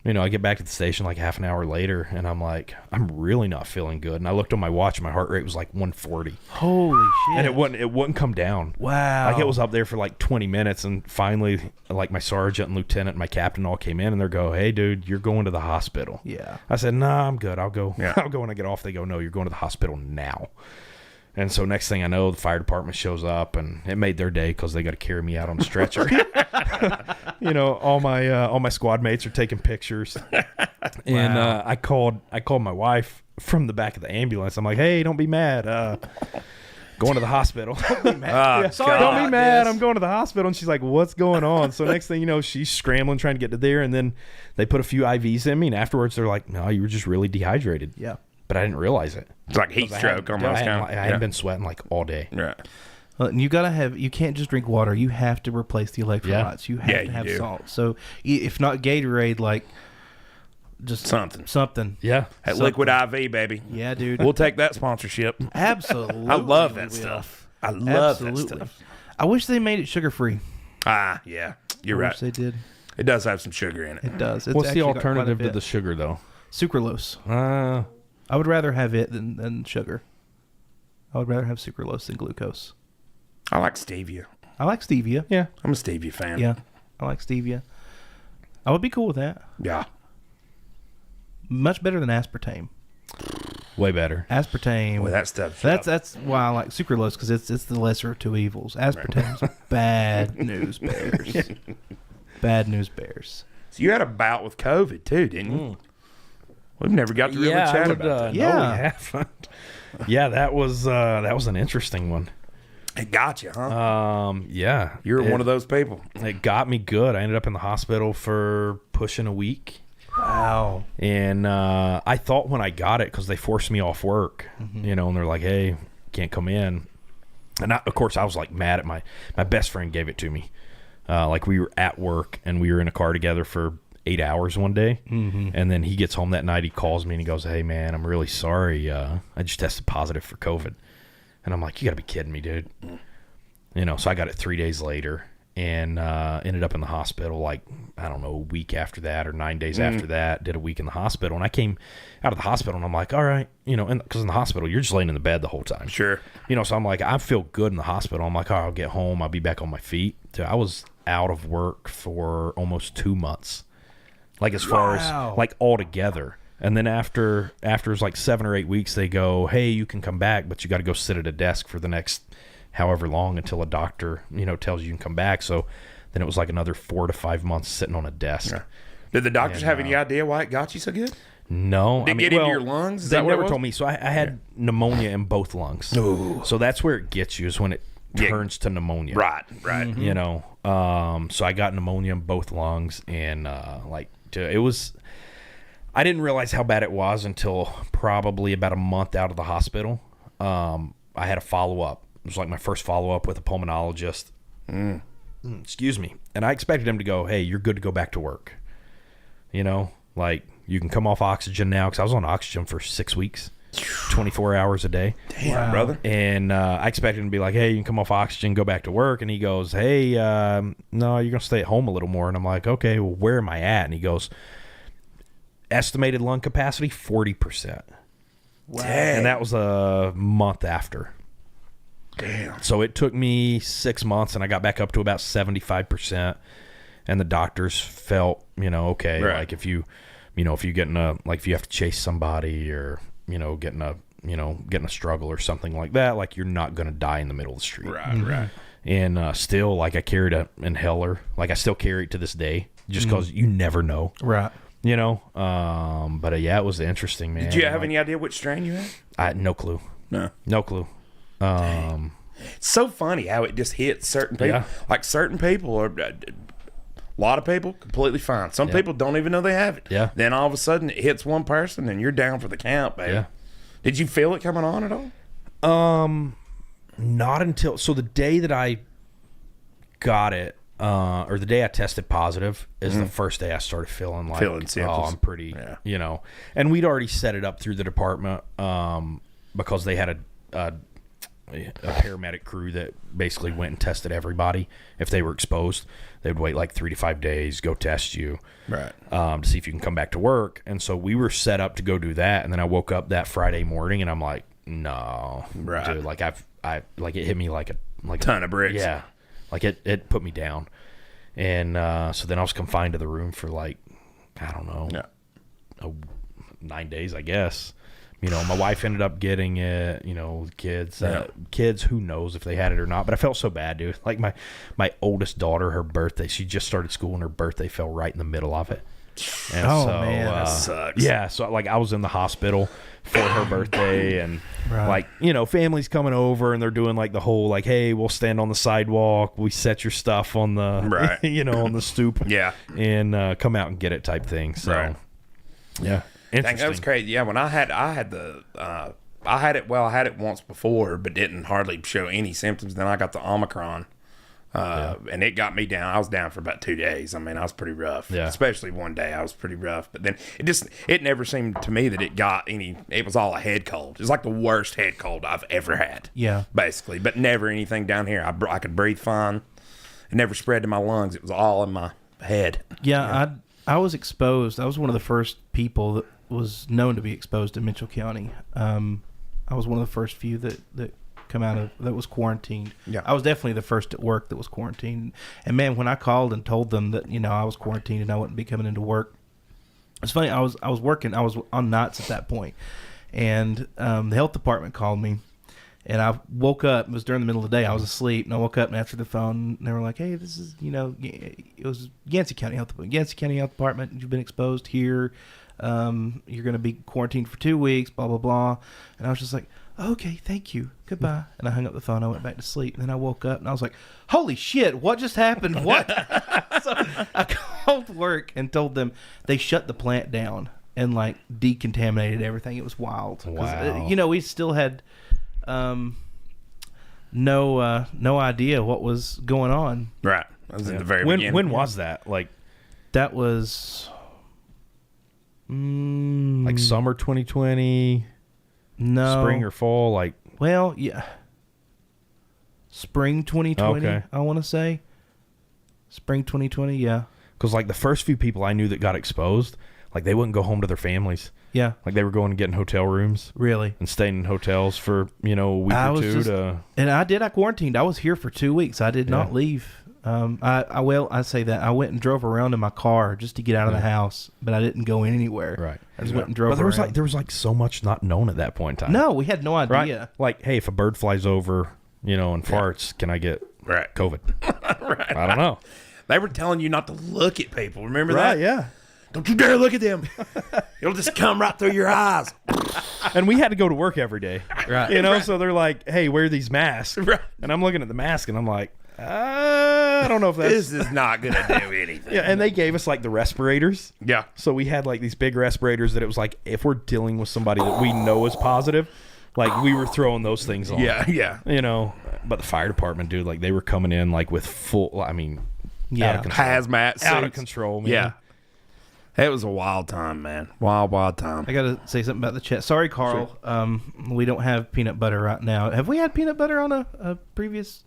Speaker 3: I get back to the station like half an hour later, and I'm like, I'm really not feeling good. And I looked on my watch, and my heart rate was like 140.
Speaker 2: Holy shit.
Speaker 3: And it wouldn't come down.
Speaker 2: Wow.
Speaker 3: Like, it was up there for like 20 minutes, and finally, like, my sergeant and lieutenant and my captain all came in, and they're go, hey, dude, you're going to the hospital.
Speaker 2: Yeah.
Speaker 3: I said, nah, I'm good. I'll go.
Speaker 1: Yeah.
Speaker 3: I'll go when I get off. They go, no, you're going to the hospital now. And so next thing I know, the fire department shows up, and it made their day because they got to carry me out on a stretcher. All my squad mates are taking pictures, and I called my wife from the back of the ambulance. I'm like, hey, don't be mad. Going to the hospital. Don't be mad. Don't be mad. I'm going to the hospital. And she's like, what's going on? So next thing you know, she's scrambling trying to get to there, and then they put a few IVs in me, and afterwards they're like, no, you were just really dehydrated.
Speaker 2: Yeah.
Speaker 3: But I didn't realize it.
Speaker 1: It's like heat stroke almost.
Speaker 3: I hadn't been sweating like all day.
Speaker 1: Right.
Speaker 2: And you can't just drink water. You have to replace the electrolytes. You have to have salt. So if not Gatorade, like just something.
Speaker 3: Yeah.
Speaker 1: That liquid IV, baby.
Speaker 2: Yeah, dude.
Speaker 1: We'll take that sponsorship.
Speaker 2: Absolutely.
Speaker 1: I love that stuff. I love that stuff.
Speaker 2: I wish they made it sugar-free.
Speaker 1: Yeah. You're right.
Speaker 2: I wish they did.
Speaker 1: It does have some sugar in it.
Speaker 2: It does.
Speaker 3: What's the alternative to the sugar, though?
Speaker 2: Sucralose. I would rather have it than sugar. I would rather have sucralose than glucose.
Speaker 1: I like stevia.
Speaker 2: I like stevia.
Speaker 3: Yeah.
Speaker 1: I'm a stevia fan.
Speaker 2: Yeah. I like stevia. I would be cool with that.
Speaker 1: Yeah.
Speaker 2: Much better than aspartame.
Speaker 3: Way better.
Speaker 2: Aspartame.
Speaker 1: Well, that stuff.
Speaker 2: That's why I like sucralose, because it's the lesser of two evils. Aspartame's bad news bears. Bad news bears.
Speaker 1: So you had a bout with COVID too, didn't you? We've never got to really chat about that.
Speaker 3: No, we haven't. Yeah, that was an interesting one.
Speaker 1: It got you, huh?
Speaker 3: Yeah.
Speaker 1: You're one of those people.
Speaker 3: It got me good. I ended up in the hospital for pushing a week.
Speaker 2: Wow.
Speaker 3: And I thought when I got it, because they forced me off work, you know, and they're like, hey, can't come in. And of course, I was like mad at my best friend gave it to me. Like we were at work and we were in a car together for 8 hours one day. And then he gets home that night, he calls me and he goes, hey man, I'm really sorry. I just tested positive for COVID. And I'm like, you gotta be kidding me, dude. You know, so I got it 3 days later and ended up in the hospital like, I don't know, a week after that or 9 days after that, did a week in the hospital. And I came out of the hospital and I'm like, all right, you know, because in the hospital, you're just laying in the bed the whole time.
Speaker 1: Sure.
Speaker 3: You know, so I'm like, I feel good in the hospital. I'm like, oh, I'll get home. I'll be back on my feet. So I was out of work for almost 2 months. Like as far as like all together. And then after it was like 7 or 8 weeks, they go, hey, you can come back, but you got to go sit at a desk for the next however long until a doctor, you know, tells you can come back. So then it was like another 4 to 5 months sitting on a desk.
Speaker 1: Yeah. Did the doctors have any idea why it got you so good?
Speaker 3: No.
Speaker 1: Did it get into your lungs? Is
Speaker 3: They
Speaker 1: that what it
Speaker 3: never
Speaker 1: was?
Speaker 3: told me. So I had pneumonia in both lungs.
Speaker 1: Ooh.
Speaker 3: So that's where it gets you, is when it turns to pneumonia.
Speaker 1: Right.
Speaker 3: You know, so I got pneumonia in both lungs, and it was, I didn't realize how bad it was until probably about a month out of the hospital. I had a follow-up. It was like my first follow-up with a pulmonologist. Excuse me. And I expected him to go, hey, you're good to go back to work. You know, like you can come off oxygen now, because I was on oxygen for 6 weeks, 24 hours a day.
Speaker 1: Damn, brother.
Speaker 3: And I expected him to be like, hey, you can come off oxygen, go back to work. And he goes, hey, no, you're going to stay at home a little more. And I'm like, okay, well, where am I at? And he goes, estimated lung capacity, 40%.
Speaker 1: Wow.
Speaker 3: And that was a month after.
Speaker 1: Damn.
Speaker 3: So it took me 6 months, and I got back up to about 75%. And the doctors felt, you know, okay,
Speaker 1: right.
Speaker 3: like if you get in a, like if you have to chase somebody, or, you know, getting a struggle or something like that, like you're not going to die in the middle of the street.
Speaker 1: Right.
Speaker 3: And still, like I carried an inhaler, like I still carry it to this day, just because you never know.
Speaker 2: Right.
Speaker 3: You know, but yeah, it was interesting, man.
Speaker 1: Did you have any idea which strain you had?
Speaker 3: I had no clue. No clue.
Speaker 1: It's so funny how it just hits certain people.
Speaker 3: Yeah.
Speaker 1: Like certain people are, a lot of people completely fine. Some people don't even know they have it.
Speaker 3: Yeah.
Speaker 1: Then all of a sudden it hits one person and you're down for the count, baby.
Speaker 3: Yeah.
Speaker 1: Did you feel it coming on at all?
Speaker 3: Not until, so the day that I got it, or the day I tested positive, is the first day I started feeling like,
Speaker 1: symptoms.
Speaker 3: I'm pretty, you know. And we'd already set it up through the department, because they had a paramedic crew that basically went and tested everybody if they were exposed. They would wait like 3 to 5 days, go test you,
Speaker 1: Right.
Speaker 3: To see if you can come back to work. And so we were set up to go do that. And then I woke up that Friday morning and I'm like, no,
Speaker 1: Right.
Speaker 3: dude, like I like it hit me like a
Speaker 1: Ton of bricks.
Speaker 3: Yeah, like it put me down. And so then I was confined to the room for like, I don't know, 9 days, I guess. You know, my wife ended up getting it, you know, kids, who knows if they had it or not. But I felt so bad, dude. Like my oldest daughter, her birthday, she just started school and her birthday fell right in the middle of it. And
Speaker 2: man,
Speaker 1: that sucks.
Speaker 3: Yeah, so like I was in the hospital for her birthday, and like, you know, family's coming over and they're doing like the whole like, hey, we'll stand on the sidewalk, we set your stuff on the you know, on the stoop, and come out and get it type thing. So yeah.
Speaker 1: Dang, that was crazy. Yeah, when I had it once before, but didn't hardly show any symptoms. Then I got the Omicron, and it got me down. I was down for about 2 days. I mean, I was pretty rough. Yeah. Especially one day, I was pretty rough. But then it never seemed to me that it got any. It was all a head cold. It was like the worst head cold I've ever had.
Speaker 2: Yeah,
Speaker 1: basically, but never anything down here. I could breathe fine. It never spread to my lungs. It was all in my head.
Speaker 2: Yeah, I was exposed. I was one of the first people that was known to be exposed in Mitchell County. I was one of the first few that come out of that was quarantined. Yeah, I was definitely the first at work that was quarantined. And man, when I called and told them that, you know, I was quarantined and I wouldn't be coming into work, it's funny. I was working. I was on nights at that point, and the health department called me. And I woke up, it was during the middle of the day, I was asleep, and I woke up and answered the phone, and they were like, hey, this is, you know, it was Yancey County Health Department, you've been exposed here, you're going to be quarantined for 2 weeks, blah, blah, blah. And I was just like, okay, thank you, goodbye. And I hung up the phone, I went back to sleep, and then I woke up, and I was like, holy shit, what just happened? What? So I called work and told them they shut the plant down and like decontaminated everything. It was wild. 'Cause,
Speaker 3: Wow.
Speaker 2: we still had no idea what was going on.
Speaker 1: Right. That was in the very
Speaker 3: when
Speaker 1: beginning.
Speaker 3: when was that? Like
Speaker 2: That was
Speaker 3: like summer 2020,
Speaker 2: no
Speaker 3: spring or fall? Like
Speaker 2: well, yeah, spring 2020.
Speaker 3: Okay.
Speaker 2: I want to say spring 2020. Yeah,
Speaker 3: because like the first few people I knew that got exposed, like they wouldn't go home to their families.
Speaker 2: yeah,
Speaker 3: Like they were going and getting hotel rooms
Speaker 2: really.
Speaker 3: and staying in hotels for a week
Speaker 2: I
Speaker 3: or
Speaker 2: was
Speaker 3: two.
Speaker 2: just-
Speaker 3: To
Speaker 2: And I quarantined. I was here for 2 weeks. I did not
Speaker 3: Yeah.
Speaker 2: leave. I say that I went and drove around in my car just to get out of the house, but I didn't go anywhere.
Speaker 3: Right.
Speaker 2: I just went and drove
Speaker 3: but there was
Speaker 2: around.
Speaker 3: like so much not known at that point in time.
Speaker 2: No, we had no idea.
Speaker 3: Right? Like, hey, if a bird flies over, and farts, can I get
Speaker 1: Right.
Speaker 3: COVID?
Speaker 1: Right.
Speaker 3: I don't know.
Speaker 1: They were telling you not to look at people. Remember that?
Speaker 3: Yeah.
Speaker 1: Don't you dare look at them. It'll just come right through your eyes.
Speaker 3: And we had to go to work every day.
Speaker 2: Right.
Speaker 3: So they're like, hey, wear these masks.
Speaker 1: Right.
Speaker 3: And I'm looking at the mask and I'm like, I don't know if that's.
Speaker 1: This is not going to do anything.
Speaker 3: Yeah. And they gave us like the respirators.
Speaker 1: Yeah.
Speaker 3: So we had like these big respirators that it was like, if we're dealing with somebody that we know is positive, like we were throwing those things on.
Speaker 1: Yeah. Yeah.
Speaker 3: But the fire department, dude, like they were coming in like with full, out
Speaker 2: Yeah.
Speaker 3: of control.
Speaker 1: Hazmat suits.
Speaker 3: Out of control, man.
Speaker 1: Yeah. It was a wild time, man. Wild time.
Speaker 2: I got to say something about the chat. Sorry, Carl. We don't have peanut butter right now. Have we had peanut butter on a previous?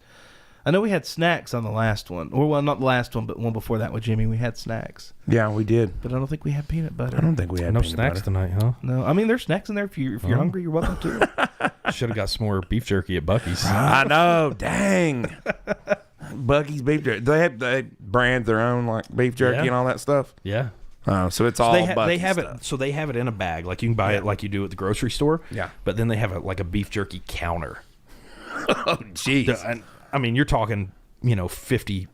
Speaker 2: I know we had snacks on the last one. Or, well, not the last one, but one before that with Jimmy. We had snacks.
Speaker 1: Yeah, we did.
Speaker 2: But I don't think we had peanut butter.
Speaker 1: I don't think we had
Speaker 3: No
Speaker 1: peanut
Speaker 3: snacks
Speaker 1: butter.
Speaker 3: tonight, huh?
Speaker 2: No, I mean, there's snacks in there. If you're hungry, you're welcome to.
Speaker 3: Should have got some more beef jerky at Buc-ee's.
Speaker 1: I know. Dang. Buc-ee's beef jerky. They brand their own like beef jerky
Speaker 3: Yeah.
Speaker 1: and all that stuff.
Speaker 3: Yeah.
Speaker 1: So it's all
Speaker 3: They
Speaker 1: Buc-ee's
Speaker 3: have
Speaker 1: stuff.
Speaker 3: it. So they have it in a bag, like you can buy it like you do at the grocery store.
Speaker 1: Yeah.
Speaker 3: But then they have a beef jerky counter.
Speaker 1: Oh, jeez.
Speaker 3: And, I mean, you're talking 50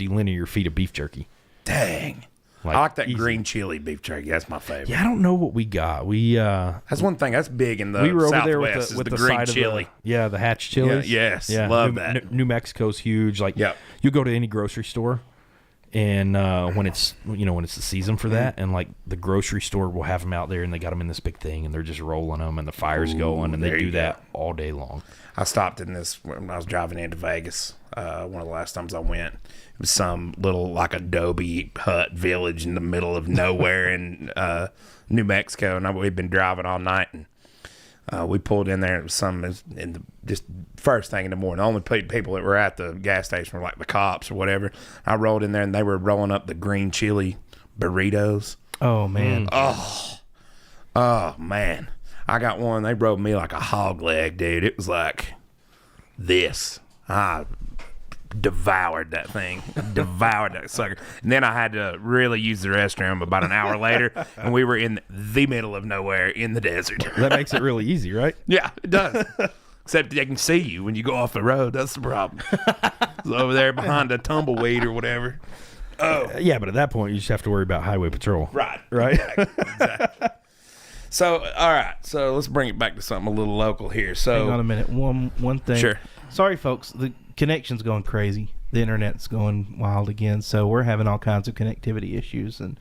Speaker 3: linear feet of beef jerky.
Speaker 1: Dang.
Speaker 3: Like,
Speaker 1: I like that
Speaker 3: easy.
Speaker 1: green chili beef jerky. That's my favorite.
Speaker 3: Yeah, I don't know what we got. We
Speaker 1: That's one thing that's big in the
Speaker 3: we were over
Speaker 1: Southwest
Speaker 3: there
Speaker 1: is
Speaker 3: with
Speaker 1: the
Speaker 3: the
Speaker 1: green
Speaker 3: side
Speaker 1: chili.
Speaker 3: of the hatch chilies.
Speaker 1: Yeah, yes, love that.
Speaker 3: New Mexico's huge. Like,
Speaker 1: Yep.
Speaker 3: you go to any grocery store, and when it's when it's the season for that, and like the grocery store will have them out there, and they got them in this big thing, and they're just rolling them, and the fire's going, and they
Speaker 1: there
Speaker 3: do
Speaker 1: you
Speaker 3: that all day long.
Speaker 1: I stopped in this when I was driving into Vegas. One of the last times I went, it was some little like adobe hut village in the middle of nowhere in New Mexico, and we'd been driving all night, and we pulled in there. And it was some in the just first thing in the morning. The only people that were at the gas station were like the cops or whatever. I rolled in there, and they were rolling up the green chili burritos.
Speaker 2: Oh, man.
Speaker 1: Oh man, I got one. They rolled me like a hog leg, dude. It was like this. I devoured that thing. Devoured that sucker. And then I had to really use the restroom about an hour later, and we were in the middle of nowhere in the desert.
Speaker 3: That makes it really easy, right?
Speaker 1: Yeah, it does. Except they can see you when you go off the road. That's the problem. It's over there behind a tumbleweed or whatever.
Speaker 3: Yeah, but at that point, you just have to worry about highway patrol.
Speaker 1: Right.
Speaker 3: Right?
Speaker 1: Exactly. So, all right. So let's bring it back to something a little local here. So,
Speaker 2: Hang on a minute. One thing.
Speaker 1: Sure.
Speaker 2: Sorry, folks. The connection's going crazy. The internet's going wild again. So we're having all kinds of connectivity issues, and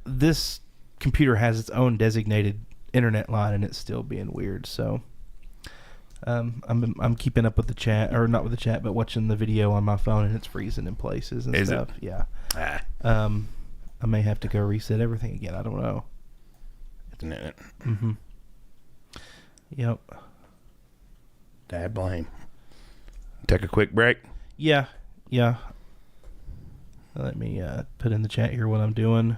Speaker 2: this computer has its own designated internet line, and it's still being weird. So I'm keeping up with the chat, or not with the chat, but watching the video on my phone, and it's freezing in places and
Speaker 1: Is it?
Speaker 2: stuff. Yeah.
Speaker 1: ah,
Speaker 2: I may have to go reset everything again. I don't know.
Speaker 1: internet.
Speaker 2: Yep.
Speaker 1: Dad blame. Take a quick break.
Speaker 2: Yeah. Let me put in the chat here what I'm doing.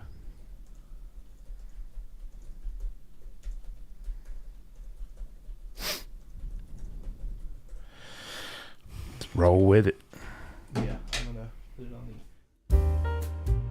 Speaker 1: Let's roll with it.
Speaker 2: Yeah, I'm gonna put it on the.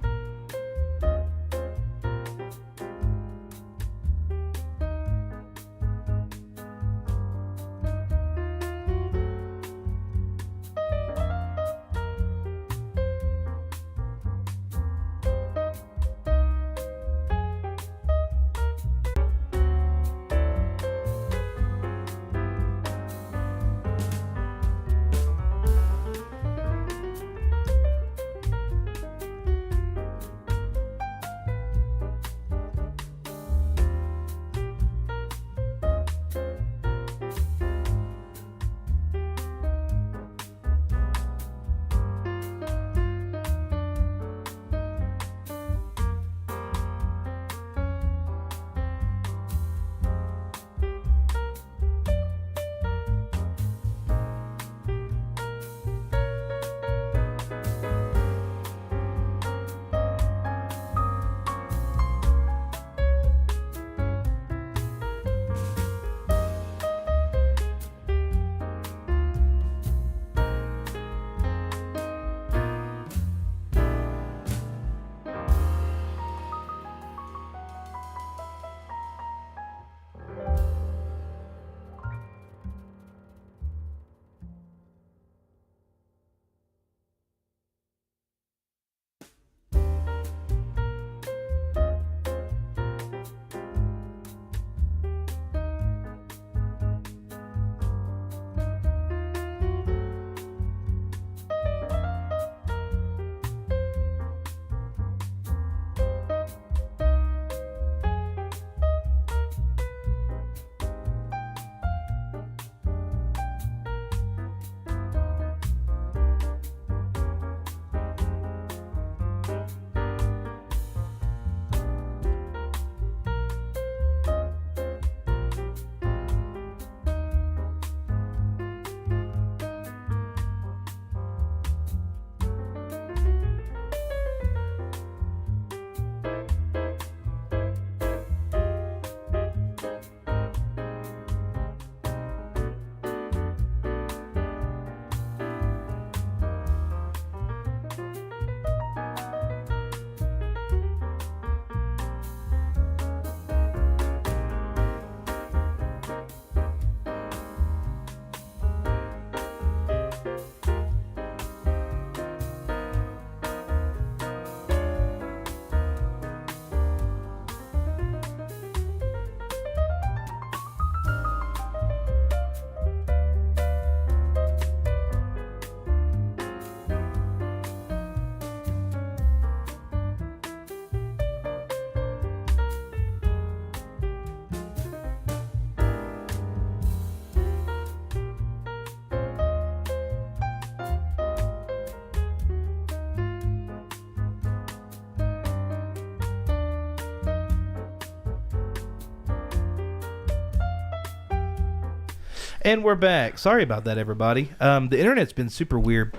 Speaker 2: And we're back. Sorry about that, everybody. The internet's been super weird,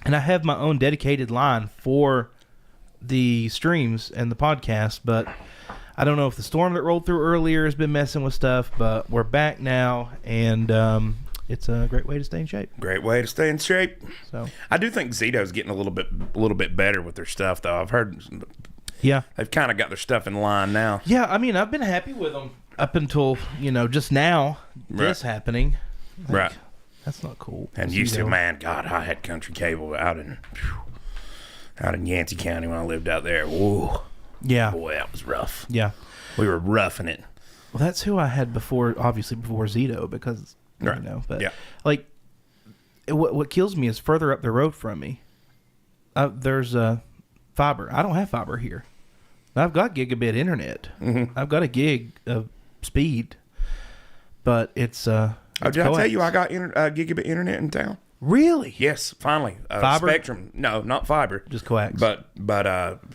Speaker 2: and I have my own dedicated line for the streams and the podcast, but I don't know if the storm that rolled through earlier has been messing with stuff, but we're back now, and it's a great way to stay in shape.
Speaker 1: Great way to stay in shape.
Speaker 2: So
Speaker 1: I do think Zito's getting a little bit better with their stuff, though. I've heard
Speaker 2: yeah,
Speaker 1: they've kind of got their stuff in line now.
Speaker 2: yeah. I mean, I've been happy with them up until just now this happening. Like,
Speaker 1: Right.
Speaker 2: That's not cool.
Speaker 1: And used to, man, God, I had country cable out in Yancey County when I lived out there. Whoa.
Speaker 2: Yeah.
Speaker 1: Boy, that was rough.
Speaker 2: Yeah.
Speaker 1: We were roughing it.
Speaker 2: Well, that's who I had before, obviously before Zito, because
Speaker 1: Right.
Speaker 2: but
Speaker 1: Yeah.
Speaker 2: like what kills me is further up the road from me. There's fiber. I don't have fiber here. I've got gigabit internet.
Speaker 1: Mm-hmm.
Speaker 2: I've got a gig of speed, but it's
Speaker 1: Did I tell you I got gigabit internet in town?
Speaker 2: Really?
Speaker 1: Yes, finally.
Speaker 2: Fiber?
Speaker 1: Spectrum. No, not fiber.
Speaker 2: Just coax.
Speaker 1: But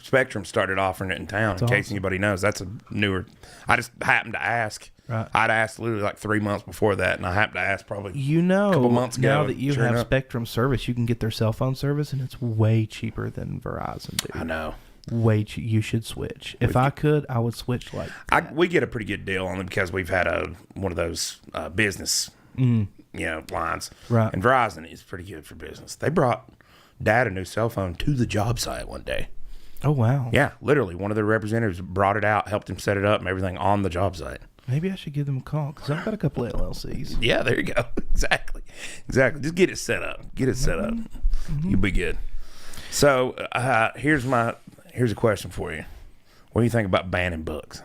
Speaker 1: Spectrum started offering it in town. In case
Speaker 2: awesome.
Speaker 1: anybody knows, that's a newer. I just happened to ask.
Speaker 2: Right.
Speaker 1: I'd asked literally like 3 months before that, and I happened to ask probably.
Speaker 2: couple
Speaker 1: months
Speaker 2: now
Speaker 1: ago,
Speaker 2: that you
Speaker 1: sure
Speaker 2: have
Speaker 1: enough.
Speaker 2: Spectrum service, you can get their cell phone service, and it's way cheaper than Verizon, dude.
Speaker 1: I know.
Speaker 2: You should switch. If I could, I would switch like that.
Speaker 1: We get a pretty good deal on them because we've had one of those business lines.
Speaker 2: Right.
Speaker 1: And Verizon is pretty good for business. They brought Dad a new cell phone to the job site one day.
Speaker 2: Oh, wow.
Speaker 1: Yeah, literally. One of their representatives brought it out, helped him set it up and everything on the job site.
Speaker 2: Maybe I should give them a call because I've got a couple of LLCs.
Speaker 1: Yeah, there you go. Exactly. Just get it set up. Get it set up. You'll be good. So here's a question for you. What do you think about banning books?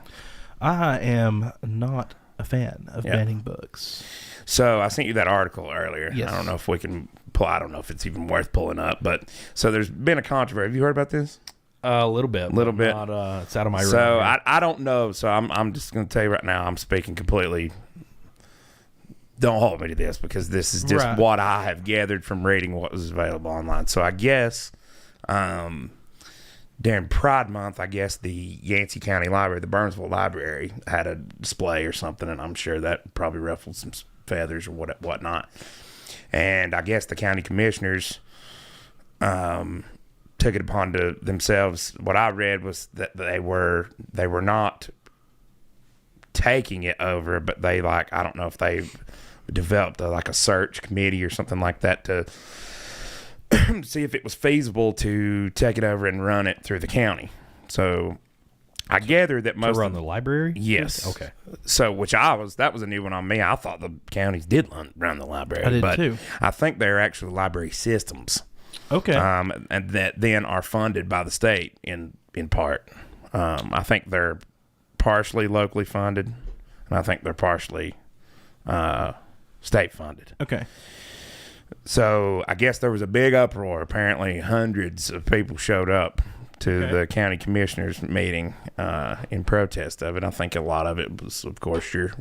Speaker 2: I am not a fan of banning books.
Speaker 1: So I sent you that article earlier.
Speaker 2: Yes.
Speaker 1: I don't know if we can pull. I don't know if it's even worth pulling up. But so there's been a controversy. Have you heard about this?
Speaker 3: A little bit.
Speaker 1: Little bit.
Speaker 3: Not, it's out of my
Speaker 1: So
Speaker 3: radar.
Speaker 1: I don't know. So I'm just going to tell you right now. I'm speaking completely. Don't hold me to this because this is just
Speaker 2: Right.
Speaker 1: what I have gathered from reading what was available online. So I guess during Pride Month, I guess the Yancey County Library, the Burnsville Library, had a display or something, and I'm sure that probably ruffled some feathers or whatnot. And I guess the county commissioners took it upon themselves. What I read was that they were not taking it over, but they I don't know if they developed a search committee or something like that to see if it was feasible to take it over and run it through the county. So I gather that most
Speaker 3: to run the library?
Speaker 1: Yes.
Speaker 3: Okay.
Speaker 1: So that was a new one on me. I thought the counties did run the library.
Speaker 2: I did
Speaker 1: but
Speaker 2: too.
Speaker 1: I think they're actually library systems.
Speaker 2: Okay.
Speaker 1: And that then are funded by the state in part. I think they're partially locally funded, and I think they're partially state funded.
Speaker 2: Okay.
Speaker 1: So I guess there was a big uproar. Apparently, hundreds of people showed up to the county commissioners meeting in protest of it. I think a lot of it was, of course, your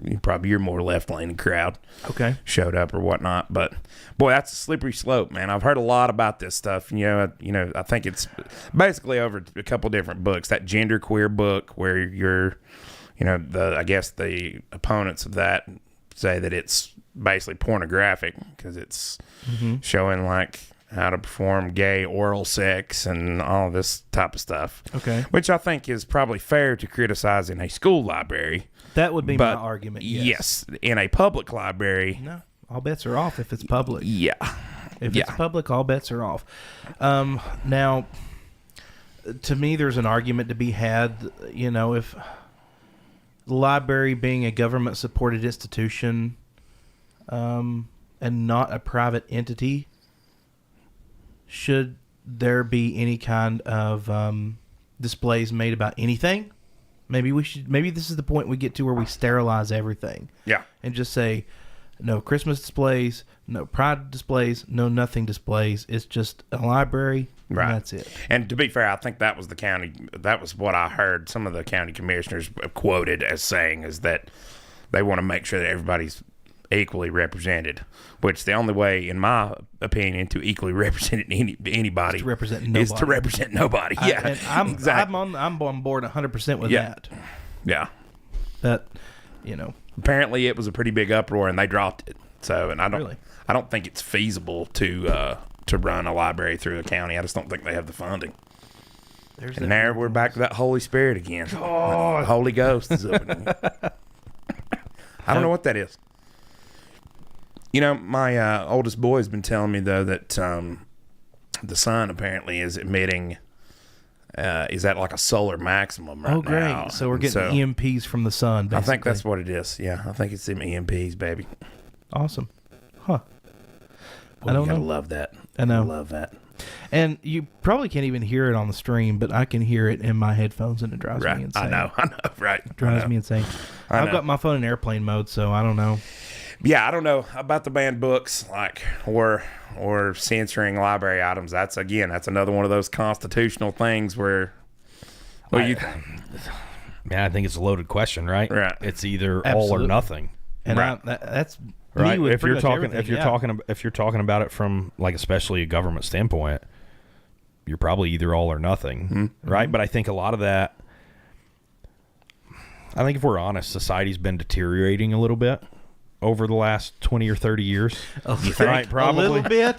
Speaker 1: more left-leaning crowd.
Speaker 2: Okay.
Speaker 1: Showed up or whatnot. But boy, that's a slippery slope, man. I've heard a lot about this stuff. I think it's basically over a couple different books. That genderqueer book where I guess the opponents of that say that it's basically pornographic because it's showing how to perform gay oral sex and all this type of stuff.
Speaker 2: Okay.
Speaker 1: Which I think is probably fair to criticize in a school library.
Speaker 2: That would be my
Speaker 1: But
Speaker 2: argument.
Speaker 1: yes, in a public library.
Speaker 2: No, all bets are off if it's public.
Speaker 1: Yeah.
Speaker 2: If it's public, all bets are off. Now, to me, there's an argument to be had. If the library being a government-supported institution and not a private entity, should there be any kind of displays made about anything? Maybe this is the point we get to where we sterilize everything.
Speaker 1: Yeah.
Speaker 2: And just say, no Christmas displays, no Pride displays, no nothing displays. It's just a library,
Speaker 1: Right.
Speaker 2: and that's it.
Speaker 1: And to be fair, I think that was what I heard some of the county commissioners quoted as saying is that they want to make sure that everybody's equally represented, which the only way, in my opinion, to equally represent anybody
Speaker 2: To represent nobody.
Speaker 1: is to represent nobody. Yeah,
Speaker 2: And I'm
Speaker 1: exactly.
Speaker 2: I'm on board 100% with
Speaker 1: Yeah.
Speaker 2: that.
Speaker 1: Yeah.
Speaker 2: That,
Speaker 1: Apparently, it was a pretty big uproar, and they dropped it. So, and I don't think it's feasible to run a library through a county. I just don't think they have the funding. And there we're back to that Holy Spirit again. Oh, the Holy Ghost is up in here. I don't know what that is. You know, my oldest boy has been telling me, though, that the sun apparently is emitting, is at like a solar maximum right now.
Speaker 2: Oh, great. So we're getting EMPs from the sun, basically.
Speaker 1: I think that's what it is. Yeah, I think it's them EMPs, baby.
Speaker 2: Awesome. Huh.
Speaker 1: Boy, I don't know. Love that.
Speaker 2: I know.
Speaker 1: Love that.
Speaker 2: And you probably can't even hear it on the stream, but I can hear it in my headphones, and it drives me insane.
Speaker 1: I know, right.
Speaker 2: It drives me insane. I've got my phone in airplane mode, so I don't know.
Speaker 1: Yeah, I don't know about the banned books, like, or censoring library items. That's another one of those constitutional things where,
Speaker 3: man, I think it's a loaded question, right?
Speaker 1: Right.
Speaker 3: It's either all or nothing.
Speaker 2: And
Speaker 1: right.
Speaker 2: That's
Speaker 3: right.
Speaker 2: Me with
Speaker 3: if you're talking about it from like especially a government standpoint, you're probably either all or nothing, right? But I think a lot of that, I think if we're honest, society's been deteriorating a little bit over the last 20 or 30 years.
Speaker 2: Right, probably. A little bit?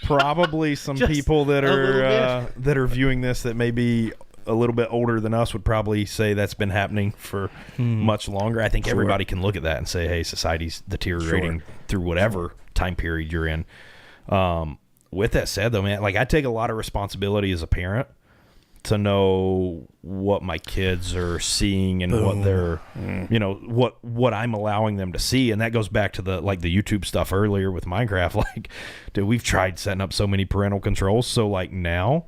Speaker 3: Probably some people that are viewing this that may be a little bit older than us would probably say that's been happening for much longer. I think everybody can look at that and say, hey, society's deteriorating through whatever time period you're in. With that said, though, man, like I take a lot of responsibility as a parent to know what my kids are seeing and what they're, what I'm allowing them to see. And that goes back to the YouTube stuff earlier with Minecraft. Like, dude, we've tried setting up so many parental controls. So like now,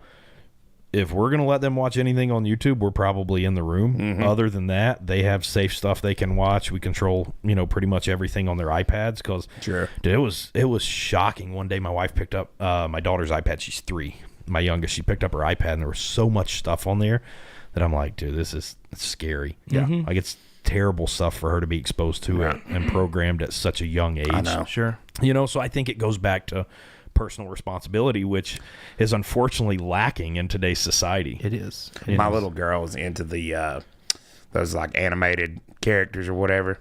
Speaker 3: if we're going to let them watch anything on YouTube, we're probably in the room. Other than that, they have safe stuff they can watch. We control, pretty much everything on their iPads because dude, it was shocking. One day my wife picked up my daughter's iPad. She's 3. My youngest, she picked up her iPad and there was so much stuff on there that I'm like, dude, it's scary. Yeah. Like it's terrible stuff for her to be exposed to it and programmed at such a young age.
Speaker 1: I know.
Speaker 2: Sure.
Speaker 3: So I think it goes back to personal responsibility, which is unfortunately lacking in today's society.
Speaker 2: It is.
Speaker 1: My little girl was into the those like animated characters or whatever.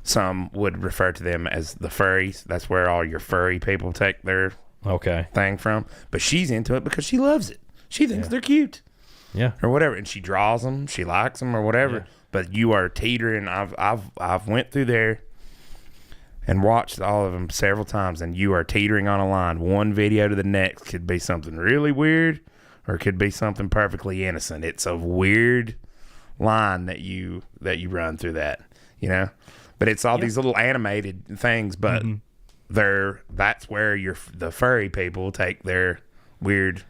Speaker 1: Some would refer to them as the furries. That's where all your furry people take their thing from. But she's into it because she loves it. She thinks they're cute.
Speaker 3: Yeah.
Speaker 1: Or whatever. And she draws them. She likes them or whatever. Yeah. But you are teetering. I've went through there and watched all of them several times, and you are teetering on a line. One video to the next could be something really weird or it could be something perfectly innocent. It's a weird line that you run through that, But it's all these little animated things, but that's where the furry people take their weird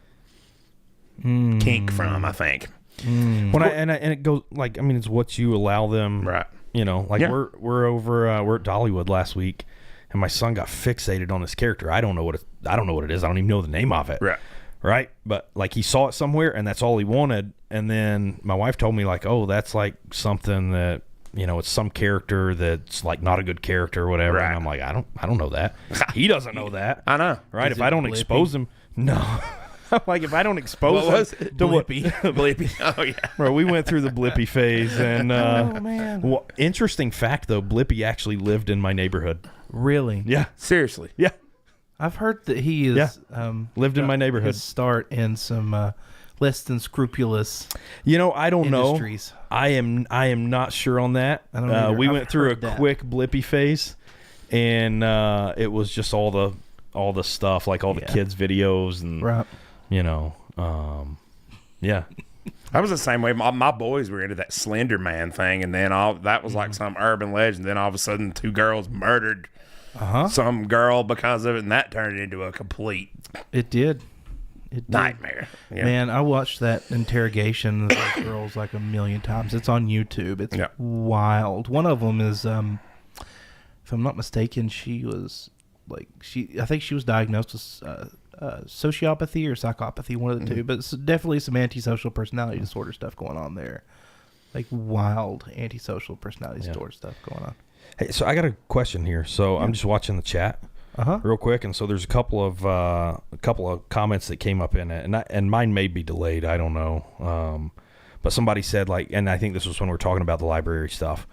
Speaker 1: kink from, I think.
Speaker 3: When and it goes it's what you allow them,
Speaker 1: right?
Speaker 3: We're over we're at Dollywood last week, and my son got fixated on this character. I don't know what it is. I don't even know the name of it. Right. But like he saw it somewhere, and that's all he wanted. And then my wife told me like, oh, that's like something that it's some character that's like not a good character or whatever. Right. And I'm like, I don't know that. He doesn't know that.
Speaker 1: I know.
Speaker 3: Right. If I don't expose him, no. Like if I don't expose him to
Speaker 1: Blippy. Oh yeah,
Speaker 3: bro. We went through the Blippy phase, and
Speaker 2: oh man.
Speaker 3: Well, interesting fact though, Blippy actually lived in my neighborhood.
Speaker 2: Really?
Speaker 3: Yeah.
Speaker 1: Seriously?
Speaker 3: Yeah.
Speaker 2: I've heard that he is
Speaker 3: lived in my neighborhood.
Speaker 2: His start in some less than scrupulous.
Speaker 3: I don't
Speaker 2: industries.
Speaker 3: know. I am not sure on that.
Speaker 2: I don't know.
Speaker 3: We went through a quick Blippy phase, and it was just all the stuff like all the kids' videos and.
Speaker 2: Right.
Speaker 3: Yeah.
Speaker 1: I was the same way. My boys were into that Slender Man thing, and then that was like some urban legend. Then all of a sudden, 2 girls murdered some girl because of it, and that turned into a complete nightmare. Yeah.
Speaker 2: Man, I watched that interrogation of those girls like a million times. It's on YouTube. It's wild. One of them is, if I'm not mistaken, she was I think she was diagnosed with sociopathy or psychopathy, one of the two, but it's definitely some antisocial personality disorder stuff going on there. Like wild antisocial personality disorder stuff going on.
Speaker 3: Hey, so I got a question here. So I'm just watching the chat real quick, and so there's a couple of comments that came up in it, and mine may be delayed. I don't know. But somebody said and I think this was when we were talking about the library stuff.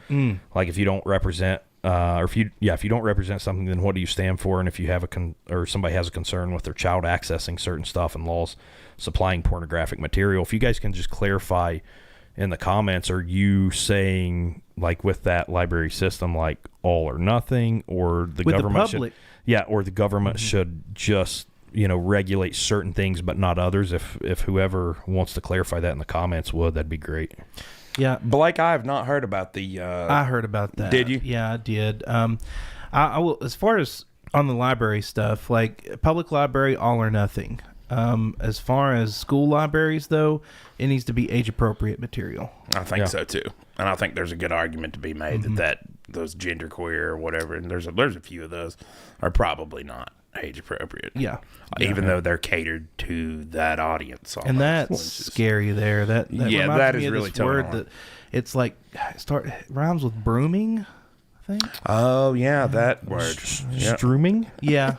Speaker 3: Like if you don't represent or if you don't represent something, then what do you stand for? And if you have or somebody has a concern with their child accessing certain stuff and laws supplying pornographic material, if you guys can just clarify in the comments, are you saying like with that library system, like all or nothing, or the government should, or the government should just regulate certain things but not others? If whoever wants to clarify that in the comments that'd be great.
Speaker 2: Yeah,
Speaker 1: Blake, I have not heard about the.
Speaker 2: I heard about that.
Speaker 1: Did you?
Speaker 2: Yeah, I did. I will. As far as on the library stuff, like public library, all or nothing. As far as school libraries, though, it needs to be age appropriate material.
Speaker 1: I think so too, and I think there's a good argument to be made that those genderqueer or whatever, and there's a few of those are probably not age appropriate.
Speaker 2: Yeah,
Speaker 1: even though they're catered to that audience.
Speaker 2: And that's scary. There, that
Speaker 1: that is really
Speaker 2: this word that it's like it rhymes with brooming. I think.
Speaker 1: Oh yeah, that word.
Speaker 3: Strooming.
Speaker 2: Yeah,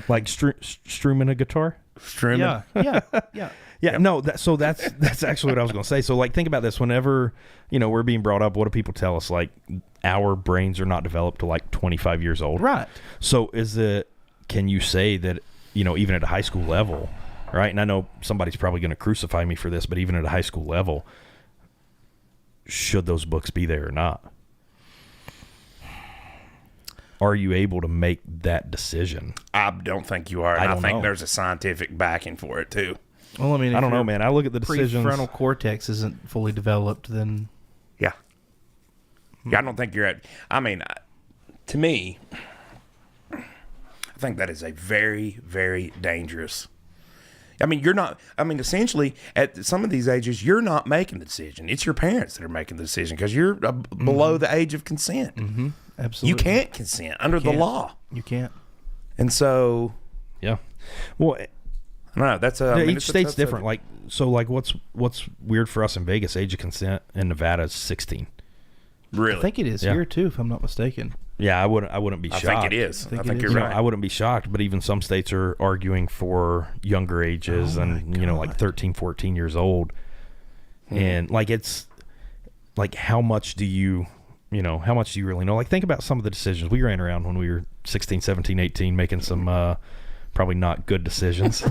Speaker 3: like strumming a guitar.
Speaker 1: Strumming.
Speaker 2: Yeah.
Speaker 3: No, that's actually what I was going to say. So, like, think about this. Whenever we're being brought up, what do people tell us? Like, our brains are not developed to like 25 years old,
Speaker 2: right?
Speaker 3: So, can you say that even at a high school level, right? And I know somebody's probably going to crucify me for this, but even at a high school level, should those books be there or not? Are you able to make that decision?
Speaker 1: I don't think you are. I think there's a scientific backing for it too.
Speaker 2: Well, I mean,
Speaker 3: I don't know, man. I look at the decisions.
Speaker 2: Prefrontal cortex isn't fully developed, then.
Speaker 1: Yeah. I don't think you're at. I mean, to me, I think that is a very, very dangerous. I mean, you're not. I mean, essentially, at some of these ages, you're not making the decision. It's your parents that are making the decision because you're below the age of consent.
Speaker 2: Mm-hmm. Absolutely.
Speaker 1: You can't consent under the law.
Speaker 2: You can't.
Speaker 1: And so,
Speaker 3: yeah. Well,
Speaker 1: I don't know. That's
Speaker 3: each state's different. Like, so, like, what's weird for us in Vegas? Age of consent in Nevada is 16.
Speaker 1: Really?
Speaker 2: I think it is here too, if I'm not mistaken.
Speaker 3: Yeah, I wouldn't be shocked.
Speaker 1: I think it is. I think you're right.
Speaker 3: I wouldn't be shocked, but even some states are arguing for younger ages and, like 13, 14 years old. And like, it's like, how much do you really know? Like, think about some of the decisions we ran around when we were 16, 17, 18, making some probably not good decisions,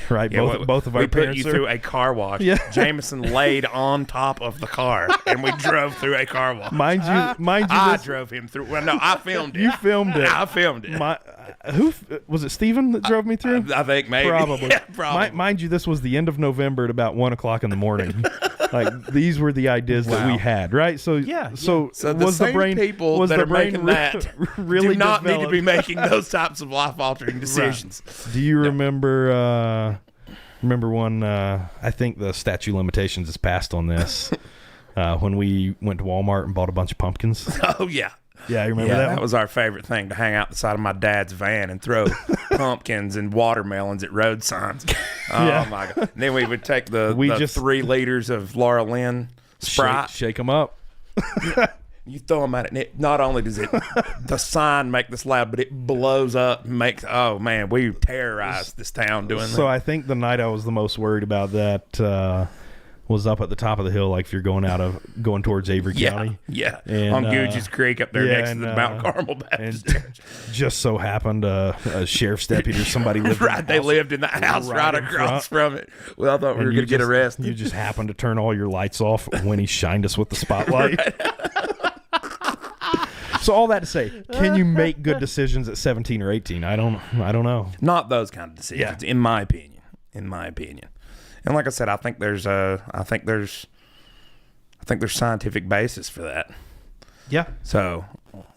Speaker 3: right?
Speaker 1: Yeah,
Speaker 3: both of our parents
Speaker 1: put you through a car wash.
Speaker 3: Yeah.
Speaker 1: Jameson laid on top of the car, and we drove through a car wash.
Speaker 3: Mind you,
Speaker 1: I drove him through. Well, no, I filmed it.
Speaker 3: You filmed it.
Speaker 1: I filmed it.
Speaker 3: Who was it? Steven that drove me through?
Speaker 1: I think maybe.
Speaker 3: Probably.
Speaker 1: Yeah, probably.
Speaker 3: Mind you, this was the end of November at about 1:00 in the morning. Like, these were the ideas that we had, right? So So
Speaker 1: the
Speaker 3: was
Speaker 1: same
Speaker 3: the brain
Speaker 1: people that are making that
Speaker 3: really
Speaker 1: do not
Speaker 3: developed?
Speaker 1: need to be making those types of life-altering decisions.
Speaker 3: Do you remember when I think the statute of limitations is passed on this when we went to Walmart and bought a bunch of pumpkins?
Speaker 1: Oh yeah.
Speaker 3: Yeah, you remember that?
Speaker 1: That was our favorite thing, to hang out the side of my dad's van and throw pumpkins and watermelons at road signs. Oh my god! And then we would take the 3 liters of Laura Lynn Sprite,
Speaker 3: shake them up.
Speaker 1: You throw them at it, and not only does the sign make this loud, but it blows up and makes. Oh man, we terrorized this town doing that.
Speaker 3: So I think the night I was the most worried about that was up at the top of the hill, like if you're going towards Avery County.
Speaker 1: Yeah,
Speaker 3: and,
Speaker 1: on Guges Creek up there next to the Mount Carmel Baptist Church.
Speaker 3: Just so happened a sheriff's deputy or somebody lived
Speaker 1: right. They lived in the house right across from it. Well, I thought we were going to get arrested.
Speaker 3: You just happened to turn all your lights off when he shined us with the spotlight. So all that to say, can you make good decisions at 17 or 18? I don't know.
Speaker 1: Not those kind of decisions, in my opinion. And like I said, I think there's scientific basis for that.
Speaker 2: Yeah.
Speaker 1: So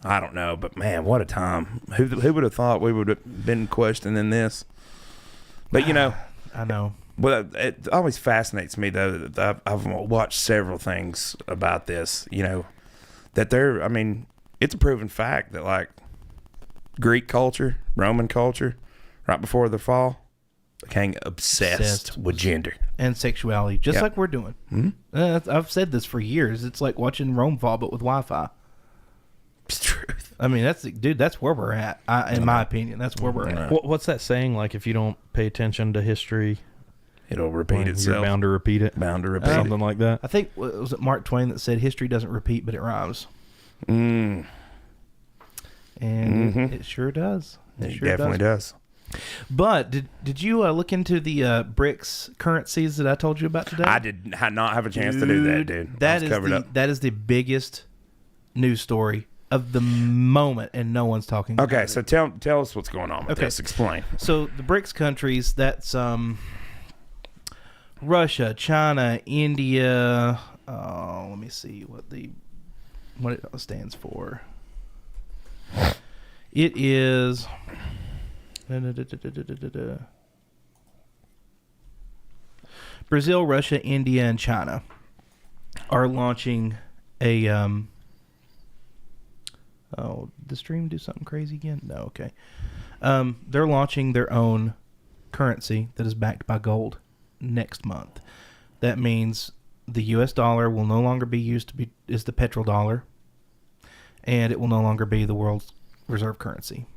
Speaker 1: I don't know, but man, what a time! Who would have thought we would have been questioning this? But
Speaker 2: I know.
Speaker 1: Well, it always fascinates me though that I've watched several things about this. That it's a proven fact that like Greek culture, Roman culture, right before the fall, became obsessed with gender
Speaker 2: and sexuality, just like we're doing.
Speaker 1: Mm-hmm.
Speaker 2: I've said this for years. It's like watching Rome fall, but with Wi-Fi.
Speaker 1: It's truth.
Speaker 2: I mean, that's where we're at. In my opinion, that's where we're at.
Speaker 3: What's that saying? Like, if you don't pay attention to history,
Speaker 1: it'll repeat itself.
Speaker 3: You're bound to repeat it. Something like that.
Speaker 2: I think, was it Mark Twain that said, history doesn't repeat, but it rhymes? And it sure does.
Speaker 1: It sure definitely does.
Speaker 2: But did you look into the BRICS currencies that I told you about today?
Speaker 1: I did not have a chance to do that, dude.
Speaker 2: That is the biggest news story of the moment, and no one's talking about it.
Speaker 1: So tell us what's going on with this. Explain.
Speaker 2: So the BRICS countries, that's Russia, China, India. Let me see what it stands for. It is Brazil, Russia, India, and China are launching a oh, did the stream do something crazy again? No, okay. They're launching their own currency that is backed by gold next month. That means the U.S. dollar will no longer be used to be is the petrodollar, and it will no longer be the world's reserve currency.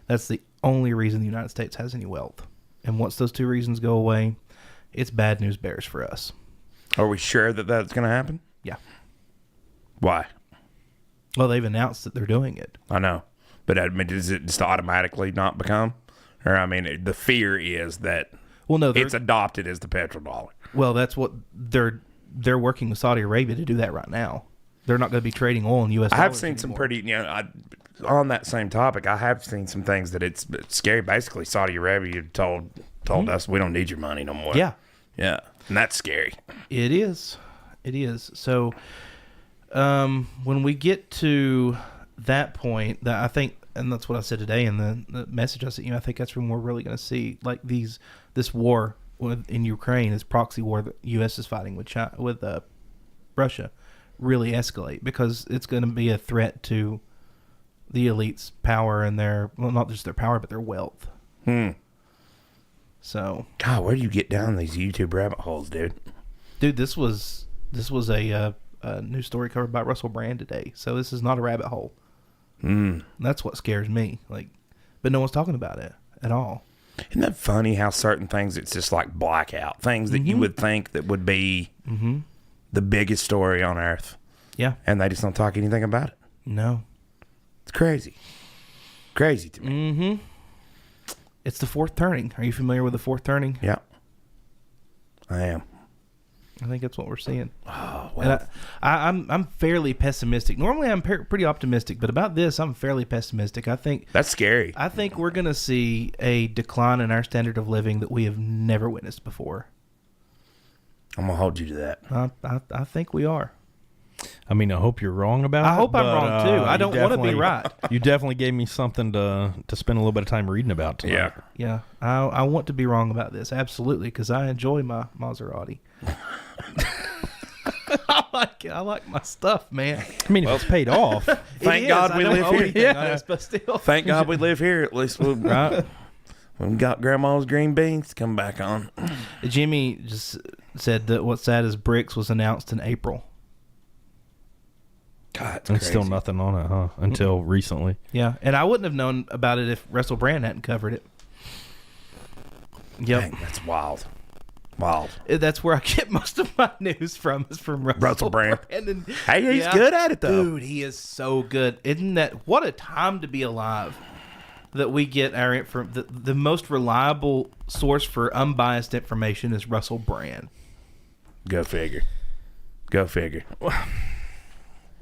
Speaker 2: That's the only reason the United States has any wealth. And once those two reasons go away, it's bad news bears for us.
Speaker 1: Are we sure that that's going to happen?
Speaker 2: Yeah.
Speaker 1: Why?
Speaker 2: Well, they've announced that they're doing it.
Speaker 1: I know. But I mean, does it just automatically not become? Or, I mean, the fear is that it's adopted as the petrodollar.
Speaker 2: Well, that's what they're working with Saudi Arabia to do that right now. They're not going to be trading oil in U.S. dollars.
Speaker 1: I have seen
Speaker 2: anymore.
Speaker 1: some pretty, on that same topic, I have seen some things that it's scary. Basically, Saudi Arabia told us we don't need your money no more.
Speaker 2: Yeah.
Speaker 1: Yeah. And that's scary.
Speaker 2: It is. It is. So when we get to that point, that I think, and that's what I said today in the message I sent you, I think that's when we're really going to see like this war in Ukraine, this proxy war that U.S. is fighting with China, with Russia, really escalate, because it's going to be a threat to the elite's power and not just their power, but their wealth. So,
Speaker 1: God, where do you get down these YouTube rabbit holes, dude?
Speaker 2: Dude, this was a news story covered by Russell Brand today. So this is not a rabbit hole. That's what scares me. But no one's talking about it at all.
Speaker 1: Isn't that funny how certain things, it's just like blackout things that you would think that would be the biggest story on earth.
Speaker 2: Yeah.
Speaker 1: And they just don't talk anything about it.
Speaker 2: No.
Speaker 1: It's crazy. Crazy to me.
Speaker 2: It's the fourth turning. Are you familiar with the fourth turning?
Speaker 1: Yeah. I am.
Speaker 2: I think that's what we're seeing.
Speaker 1: Oh, well.
Speaker 2: And I'm fairly pessimistic. Normally I'm pretty optimistic, but about this I'm fairly pessimistic. I think
Speaker 1: that's scary.
Speaker 2: I think we're going to see a decline in our standard of living that we have never witnessed before.
Speaker 1: I'm going to hold you to that.
Speaker 2: I think we are.
Speaker 3: I mean, I hope you're wrong about it.
Speaker 2: I hope I'm wrong too. I don't want to be right.
Speaker 3: You definitely gave me something to spend a little bit of time reading about tonight.
Speaker 2: Yeah. I want to be wrong about this, absolutely, because I enjoy my Maserati. I like my stuff, man.
Speaker 3: I mean, if it's paid off.
Speaker 1: Thank God we live here.
Speaker 2: Yeah, but still.
Speaker 1: Thank God we live here. At least we got Grandma's green beans to come back on.
Speaker 2: Jimmy just said that what's sad is BRICS was announced in April.
Speaker 1: God, it's
Speaker 3: and
Speaker 1: crazy.
Speaker 3: still nothing on it, huh? Until recently.
Speaker 2: Yeah, and I wouldn't have known about it if Russell Brand hadn't covered it. Yep.
Speaker 1: Dang, that's wild. Wild.
Speaker 2: That's where I get most of my news from, is from Russell Brand.
Speaker 1: And, hey, he's good at it, though.
Speaker 2: Dude, he is so good. Isn't that, what a time to be alive, that we get our the most reliable source for unbiased information is Russell Brand.
Speaker 1: Go figure. Go figure.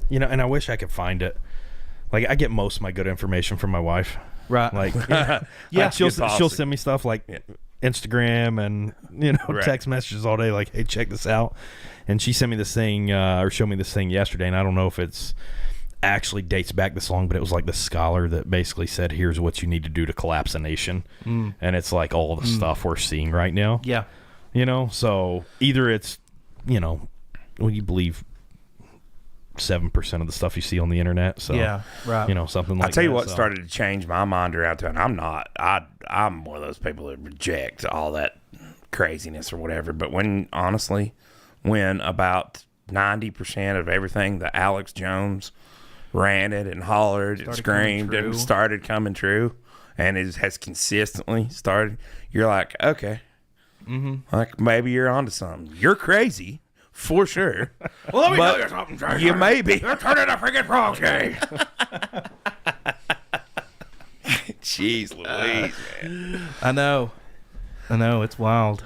Speaker 3: And I wish I could find it. Like, I get most of my good information from my wife.
Speaker 2: Right.
Speaker 3: Like, she'll send me stuff like Instagram and text messages all day. Like, hey, check this out. And she sent me this thing or showed me this thing yesterday, and I don't know if it's actually dates back this long, but it was like the scholar that basically said, here's what you need to do to collapse a nation. And it's like all the stuff we're seeing right now.
Speaker 2: Yeah.
Speaker 3: So either it's when you believe 7% of the stuff you see on the internet. So
Speaker 2: yeah, right.
Speaker 3: Something like that.
Speaker 1: I'll tell you what started to change my mind around to, and I'm one of those people that reject all that craziness or whatever. But when about 90% of everything that Alex Jones ranted and hollered and screamed and started coming true, and has consistently started, you're like, okay, like maybe you're onto something. You're crazy. For sure.
Speaker 4: Well, let me tell you something, Jay.
Speaker 1: You may be.
Speaker 4: You're turning a freaking frog, Jay.
Speaker 1: Jeez Louise, man.
Speaker 2: I know. It's wild.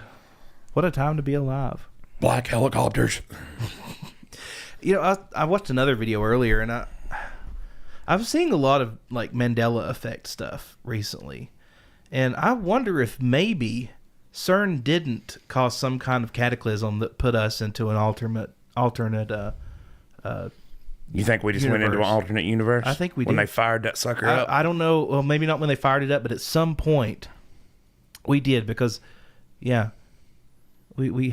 Speaker 2: What a time to be alive.
Speaker 1: Black helicopters.
Speaker 2: You know, I watched another video earlier, and I've seen a lot of like Mandela effect stuff recently, and I wonder if maybe CERN didn't cause some kind of cataclysm that put us into an alternate.
Speaker 1: You think we just went into an alternate universe?
Speaker 2: I think we
Speaker 1: when
Speaker 2: did.
Speaker 1: they fired that sucker up.
Speaker 2: I don't know. Well, maybe not when they fired it up, but at some point we did because, yeah, we've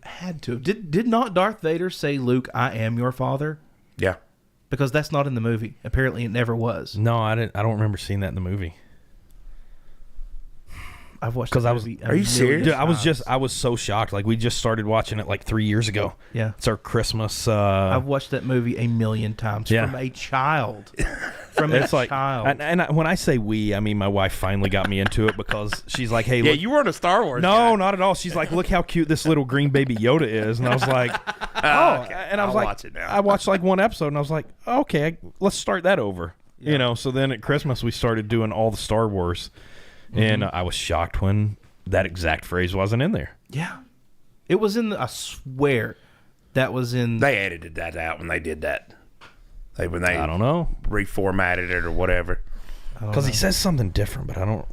Speaker 2: had to. Did not Darth Vader say, "Luke, I am your father"?
Speaker 1: Yeah.
Speaker 2: Because that's not in the movie. Apparently, it never was.
Speaker 3: No, I didn't. I don't remember seeing that in the movie.
Speaker 2: I've watched.
Speaker 3: Because I was.
Speaker 1: Are you serious?
Speaker 3: Dude, I was so shocked. Like we just started watching it like 3 years ago.
Speaker 2: Yeah.
Speaker 3: It's our Christmas.
Speaker 2: I've watched that movie a million times from a child. Child.
Speaker 3: And when I say we, I mean my wife finally got me into it because she's like, "Hey,
Speaker 1: Yeah,
Speaker 3: look,
Speaker 1: you weren't a Star Wars
Speaker 3: no,
Speaker 1: guy.
Speaker 3: not at all." She's like, "Look how cute this little green baby Yoda is," and I was like, "Oh,"
Speaker 1: okay.
Speaker 3: and I was
Speaker 1: I'll
Speaker 3: like,
Speaker 1: watch it now.
Speaker 3: I watched like one episode, and I was like, "Okay, let's start that over."
Speaker 2: Yeah.
Speaker 3: You know. So then at Christmas we started doing all the Star Wars, and I was shocked when that exact phrase wasn't in there.
Speaker 2: Yeah. It was in I swear that was in.
Speaker 1: They edited that out when they did that. When they
Speaker 3: I don't know
Speaker 1: reformatted it or whatever.
Speaker 3: because he says something different, but I don't.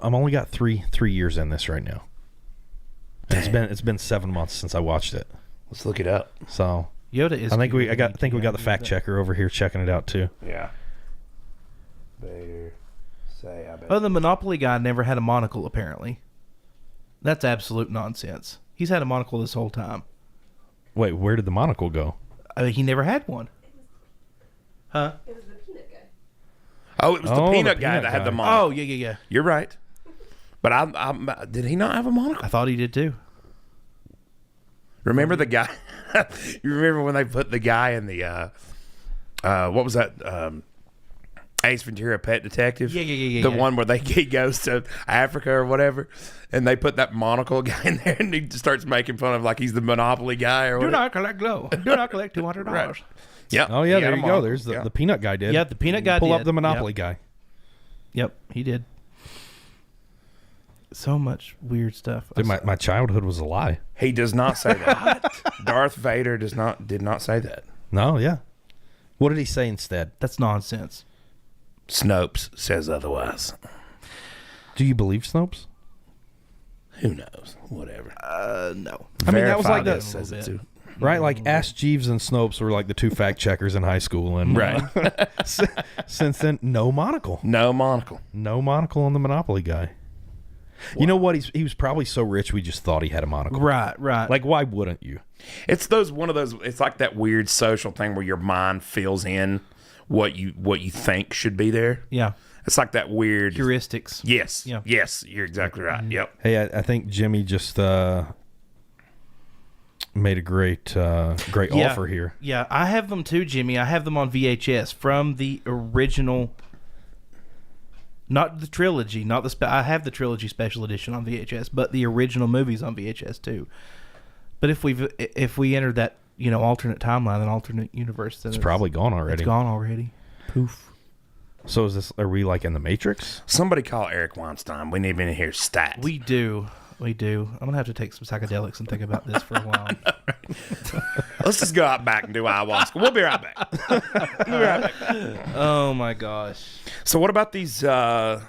Speaker 3: I'm only got three years in this right now. It's been 7 months since I watched it.
Speaker 1: Let's look it up.
Speaker 3: So
Speaker 2: Yoda is.
Speaker 3: I think we got the fact checker over here checking it out too.
Speaker 1: Yeah. Vader, say I bet.
Speaker 2: Oh, the Monopoly guy never had a monocle, apparently. That's absolute nonsense. He's had a monocle this whole time.
Speaker 3: Wait, where did the monocle go?
Speaker 2: I mean, he never had one. Huh?
Speaker 4: It was the peanut guy.
Speaker 1: Oh, it was the
Speaker 3: Oh, the
Speaker 1: peanut guy
Speaker 3: peanut
Speaker 1: that had the
Speaker 3: guy.
Speaker 1: monocle.
Speaker 2: Oh, yeah.
Speaker 1: You're right. But I did he not have a monocle?
Speaker 2: I thought he did too.
Speaker 1: Remember the guy? You remember when they put the guy in the what was that? Ace Ventura: Pet Detective.
Speaker 2: Yeah.
Speaker 1: The one where he goes to Africa or whatever, and they put that monocle guy in there, and he just starts making fun of like he's the Monopoly guy or
Speaker 2: Do
Speaker 1: whatever.
Speaker 2: not collect low. Do not collect $200.
Speaker 1: Right. Yeah.
Speaker 3: Oh yeah,
Speaker 1: He had
Speaker 3: there
Speaker 1: a
Speaker 3: you go.
Speaker 1: monocle.
Speaker 3: There's
Speaker 1: Yeah.
Speaker 3: the peanut guy did.
Speaker 2: Yeah, the peanut guy
Speaker 3: Pull
Speaker 2: did.
Speaker 3: up the Monopoly guy.
Speaker 2: Yep, he did. So much weird stuff.
Speaker 3: Dude, my childhood was a lie.
Speaker 1: He does not say that. Darth Vader did not say that.
Speaker 3: No, yeah. What did he say instead?
Speaker 2: That's nonsense.
Speaker 1: Snopes says otherwise.
Speaker 3: Do you believe Snopes?
Speaker 1: Who knows? Whatever.
Speaker 2: No.
Speaker 3: I mean, that was like
Speaker 1: Verify
Speaker 3: the
Speaker 1: says it too.
Speaker 3: right. Like Ask Jeeves and Snopes were like the two fact checkers in high school, and
Speaker 1: Right.
Speaker 3: since then, no monocle,
Speaker 1: No monocle.
Speaker 3: no monocle on the Monopoly guy. You know what? He was probably so rich we just thought he had a monocle.
Speaker 2: Right.
Speaker 3: Like, why wouldn't you?
Speaker 1: It's one of those. It's like that weird social thing where your mind fills in what you think should be there.
Speaker 2: Yeah.
Speaker 1: It's like that weird
Speaker 2: Heuristics.
Speaker 1: Yes.
Speaker 2: Yeah.
Speaker 1: Yes. You're exactly right. Yep.
Speaker 3: Hey, I think Jimmy just made a great offer here.
Speaker 2: Yeah, I have them too, Jimmy. I have them on VHS from the original. Not the trilogy, not the. I have the trilogy special edition on VHS, but the original movies on VHS too. But if we enter that alternate timeline, an alternate universe, then
Speaker 3: It's probably gone already.
Speaker 2: It's gone already. Poof.
Speaker 3: So are we like in the Matrix?
Speaker 1: Somebody call Eric Weinstein. We need him to hear stat.
Speaker 2: We do. I'm gonna have to take some psychedelics and think about this for a while.
Speaker 1: Let's just go out back and do ayahuasca. We'll be right back.
Speaker 2: Oh my gosh.
Speaker 1: So what about these? So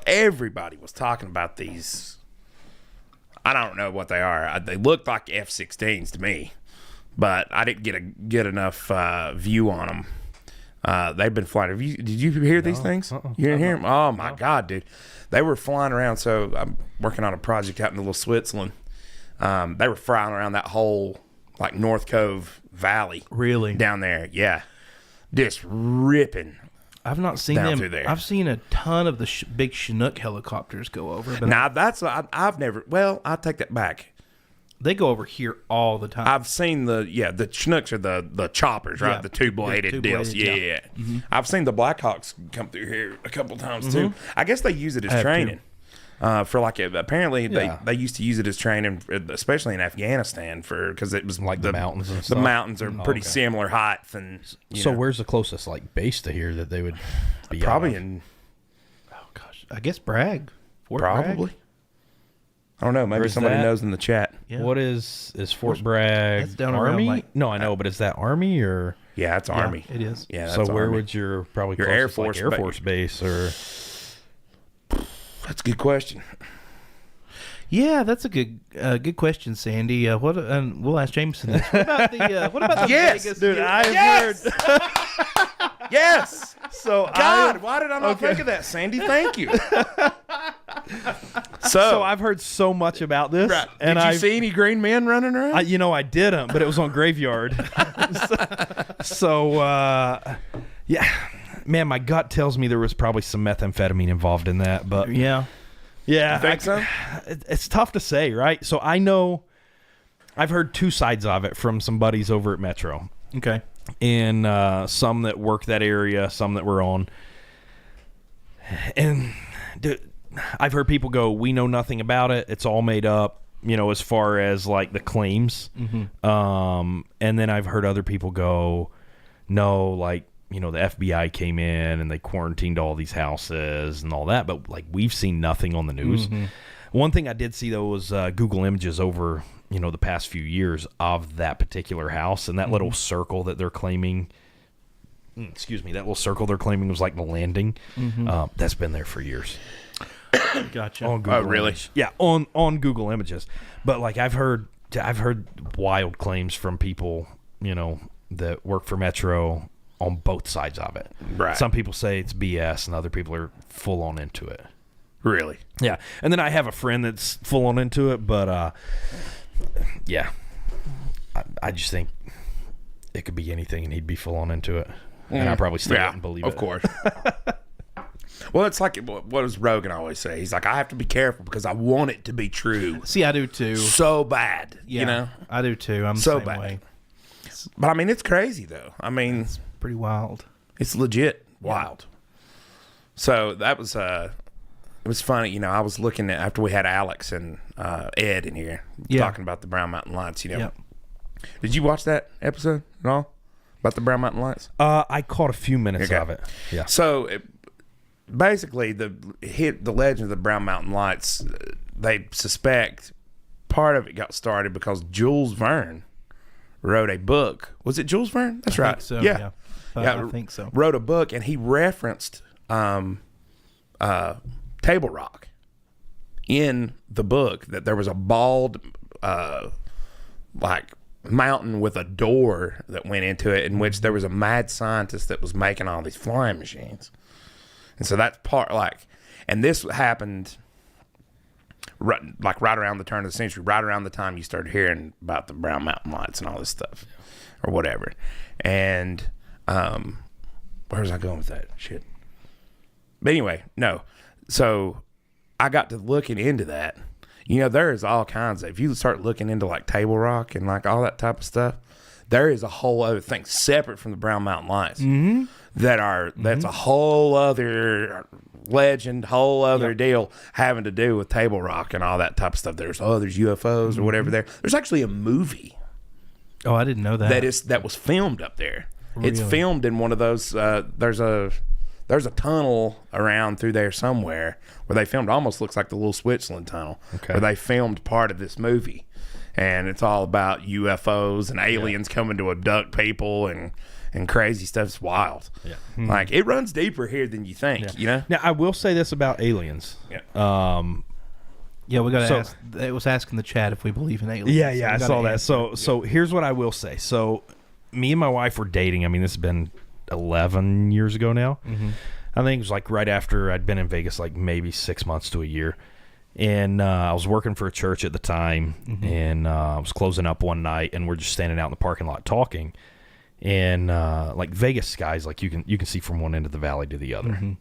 Speaker 1: everybody was talking about these. I don't know what they are. They looked like F-16s to me, but I didn't get enough view on them. They've been flying. Did you hear these things? You didn't hear them? Oh my God, dude! They were flying around. So I'm working on a project out in the little Switzerland. They were flying around that whole like North Cove Valley.
Speaker 2: Really?
Speaker 1: Down there, yeah. Just ripping.
Speaker 2: I've not seen
Speaker 1: Down
Speaker 2: them.
Speaker 1: through there.
Speaker 2: I've seen a ton of the big Chinook helicopters go over. But
Speaker 1: Now I've never. Well, I take that back.
Speaker 2: they go over here all the time.
Speaker 1: I've seen the Chinooks are the choppers, right?
Speaker 2: Yeah,
Speaker 1: the two-bladed
Speaker 2: the
Speaker 1: deals.
Speaker 2: two-bladed,
Speaker 1: Yeah.
Speaker 2: yeah.
Speaker 1: I've seen the Blackhawks come through here a couple times too. I guess they use it as
Speaker 2: have
Speaker 1: training. For like apparently
Speaker 3: Yeah.
Speaker 1: they used to use it as training, especially in Afghanistan, because it was
Speaker 3: Like the mountains and
Speaker 1: The
Speaker 3: stuff?
Speaker 1: mountains are pretty
Speaker 3: okay.
Speaker 1: similar heights, and
Speaker 3: So where's the closest like base to here that they would be?
Speaker 1: probably
Speaker 3: out of?
Speaker 1: in
Speaker 2: I guess Bragg. Fort Bragg?
Speaker 1: Probably. I don't know. Maybe
Speaker 3: Where's
Speaker 1: somebody
Speaker 3: that?
Speaker 1: knows in the chat.
Speaker 2: Yeah.
Speaker 3: What is Fort Bragg?
Speaker 2: That's down around,
Speaker 3: Army?
Speaker 2: like-
Speaker 3: No, I know, but is that Army or?
Speaker 1: Yeah, it's Army.
Speaker 2: It is.
Speaker 1: Yeah,
Speaker 3: So
Speaker 1: that's
Speaker 3: where
Speaker 1: Army.
Speaker 3: would your probably
Speaker 1: Your Air
Speaker 3: closest,
Speaker 1: Force
Speaker 3: Air Force base or?
Speaker 1: That's a good question.
Speaker 2: Yeah, that's a good question, Sandy. And we'll ask Jameson this. What about the
Speaker 1: Yes,
Speaker 2: Vegas?
Speaker 3: Dude, I have
Speaker 1: Yes!
Speaker 3: heard.
Speaker 1: Yes.
Speaker 3: So
Speaker 1: God, why did I not think of that, Sandy? Thank you.
Speaker 3: So I've heard so much about this,
Speaker 1: Right.
Speaker 3: and
Speaker 1: Did you
Speaker 3: I
Speaker 1: see any green men running around?
Speaker 3: I didn't, but it was on Graveyard. Yeah, man, my gut tells me there was probably some methamphetamine involved in that, but
Speaker 2: Yeah.
Speaker 3: yeah,
Speaker 1: You think so?
Speaker 3: it's tough to say, right? So I know I've heard two sides of it from some buddies over at Metro,
Speaker 2: Okay.
Speaker 3: and some that work that area, some that were on, and I've heard people go, "We know nothing about it. It's all made up." As far as like the claims, and then I've heard other people go, "No, like." The FBI came in and they quarantined all these houses and all that, but like we've seen nothing on the news. One thing I did see though was Google Images over the past few years of that particular house, and that little circle that they're claiming. Excuse me, that little circle they're claiming was like the landing. That's been there for years.
Speaker 2: Gotcha.
Speaker 3: On Google
Speaker 1: really?
Speaker 3: Images. Yeah, on Google Images. But like I've heard wild claims from people that work for Metro on both sides of it.
Speaker 1: Right.
Speaker 3: Some people say it's BS, and other people are full on into it.
Speaker 1: Really?
Speaker 3: Yeah, and then I have a friend that's full on into it, but yeah, I just think it could be anything, and he'd be full on into it, and I probably still wouldn't believe it.
Speaker 1: Of course. Well, it's like what does Rogan always say? He's like, I have to be careful because I want it to be true
Speaker 2: See, I do too.
Speaker 1: so bad.
Speaker 2: Yeah, I do too. I'm
Speaker 1: So
Speaker 2: the same
Speaker 1: bad.
Speaker 2: way.
Speaker 1: But I mean, it's crazy though. I mean,
Speaker 2: Pretty wild.
Speaker 1: it's legit wild. So that was it was funny. I was looking at after we had Alex and Ed in here talking about the Brown Mountain Lights.
Speaker 2: Yep.
Speaker 1: Did you watch that episode at all about the Brown Mountain Lights?
Speaker 3: I caught a few minutes
Speaker 1: Okay.
Speaker 3: of it. Yeah.
Speaker 1: So basically, the legend of the Brown Mountain Lights, they suspect part of it got started because Jules Verne wrote a book. Was it Jules Verne? That's right.
Speaker 2: Think so,
Speaker 1: yeah.
Speaker 2: I think so.
Speaker 1: Wrote a book, and he referenced Table Rock in the book, that there was a bald like mountain with a door that went into it, in which there was a mad scientist that was making all these flying machines. And so that's part and this happened right around the turn of the century, right around the time you started hearing about the Brown Mountain Lights and all this stuff, or whatever. And where was I going with that shit? But anyway, no. So I got to looking into that. There is all kinds of, if you start looking into like Table Rock and like all that type of stuff, there is a whole other thing separate from the Brown Mountain Lights that's a whole other legend, whole other deal having to do with Table Rock and all that type of stuff. There's UFOs or whatever there. There's actually a movie
Speaker 2: Oh, I didn't know that.
Speaker 1: that was filmed up there. It's
Speaker 2: Really?
Speaker 1: filmed in one of those. There's a tunnel around through there somewhere where they filmed. Almost looks like the little Switzerland tunnel where they filmed part of this movie, and it's all about UFOs and aliens coming to abduct people and crazy stuff. It's wild.
Speaker 3: Yeah.
Speaker 1: Like it runs deeper here than you think.
Speaker 3: Now I will say this about aliens.
Speaker 1: Yeah.
Speaker 2: Yeah, we got to
Speaker 3: So-
Speaker 2: ask. It was asking the chat if we believe in aliens.
Speaker 3: Yeah,
Speaker 2: So
Speaker 3: yeah,
Speaker 2: we
Speaker 3: I
Speaker 2: gotta
Speaker 3: saw that.
Speaker 2: answer.
Speaker 3: So here's what I will say. So me and my wife were dating. I mean, this has been 11 years ago now. I think it was like right after I'd been in Vegas, like maybe 6 months to a year. And I was working for a church at the time, and I was closing up one night, and we're just standing out in the parking lot talking. And like Vegas skies, like you can see from one end of the valley to the other, And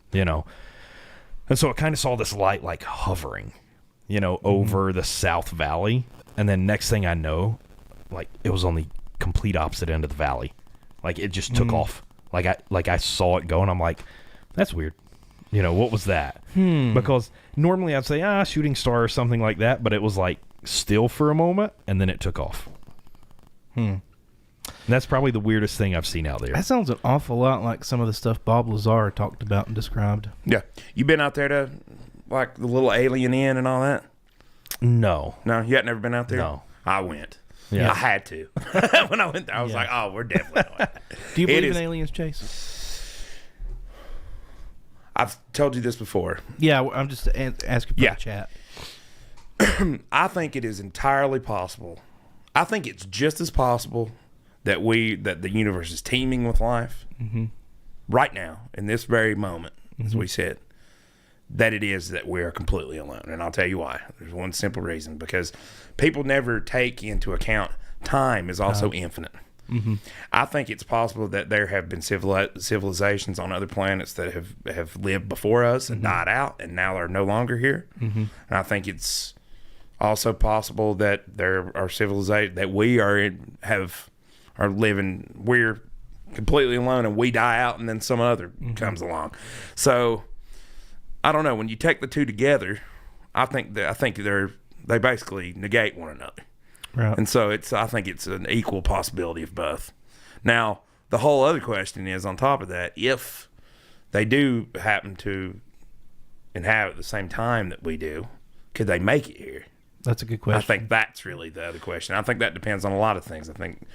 Speaker 3: so I kind of saw this light like hovering, over the South Valley. And then next thing I know, like it was on the complete opposite end of the valley. Like it just took off. Like I saw it go, and I'm like, that's weird. What was that? Because normally I'd say, shooting star or something like that, but it was like still for a moment, and then it took off. And that's probably the weirdest thing I've seen out there.
Speaker 2: That sounds an awful lot like some of the stuff Bob Lazar talked about and described.
Speaker 1: Yeah. You been out there to, like, the little Alien Inn and all that?
Speaker 3: No.
Speaker 1: No? You had never been out there?
Speaker 3: No.
Speaker 1: I went.
Speaker 3: Yeah.
Speaker 1: I had to. When I went there, I was like, oh, we're definitely going.
Speaker 2: Do you believe in aliens, Chase?
Speaker 1: I've told you this before.
Speaker 2: Yeah, I'm just asking for the chat.
Speaker 1: I think it is entirely possible. I think it's just as possible that the universe is teeming with life right now, in this very moment, as we said, that it is that we are completely alone. And I'll tell you why. There's one simple reason. Because people never take into account time is also infinite. I think it's possible that there have been civilizations on other planets that have lived before us and died out and now are no longer here. And I think it's also possible that there are civilizations that we are living, we're completely alone and we die out and then some other comes along. So I don't know, when you take the two together, I think they basically negate one another.
Speaker 2: Right.
Speaker 1: And so I think it's an equal possibility of both. Now, the whole other question is, on top of that, if they do happen to inhabit at the same time that we do, could they make it here?
Speaker 2: That's a good question.
Speaker 1: I think that's really the other question. I think that depends on a lot of things. I think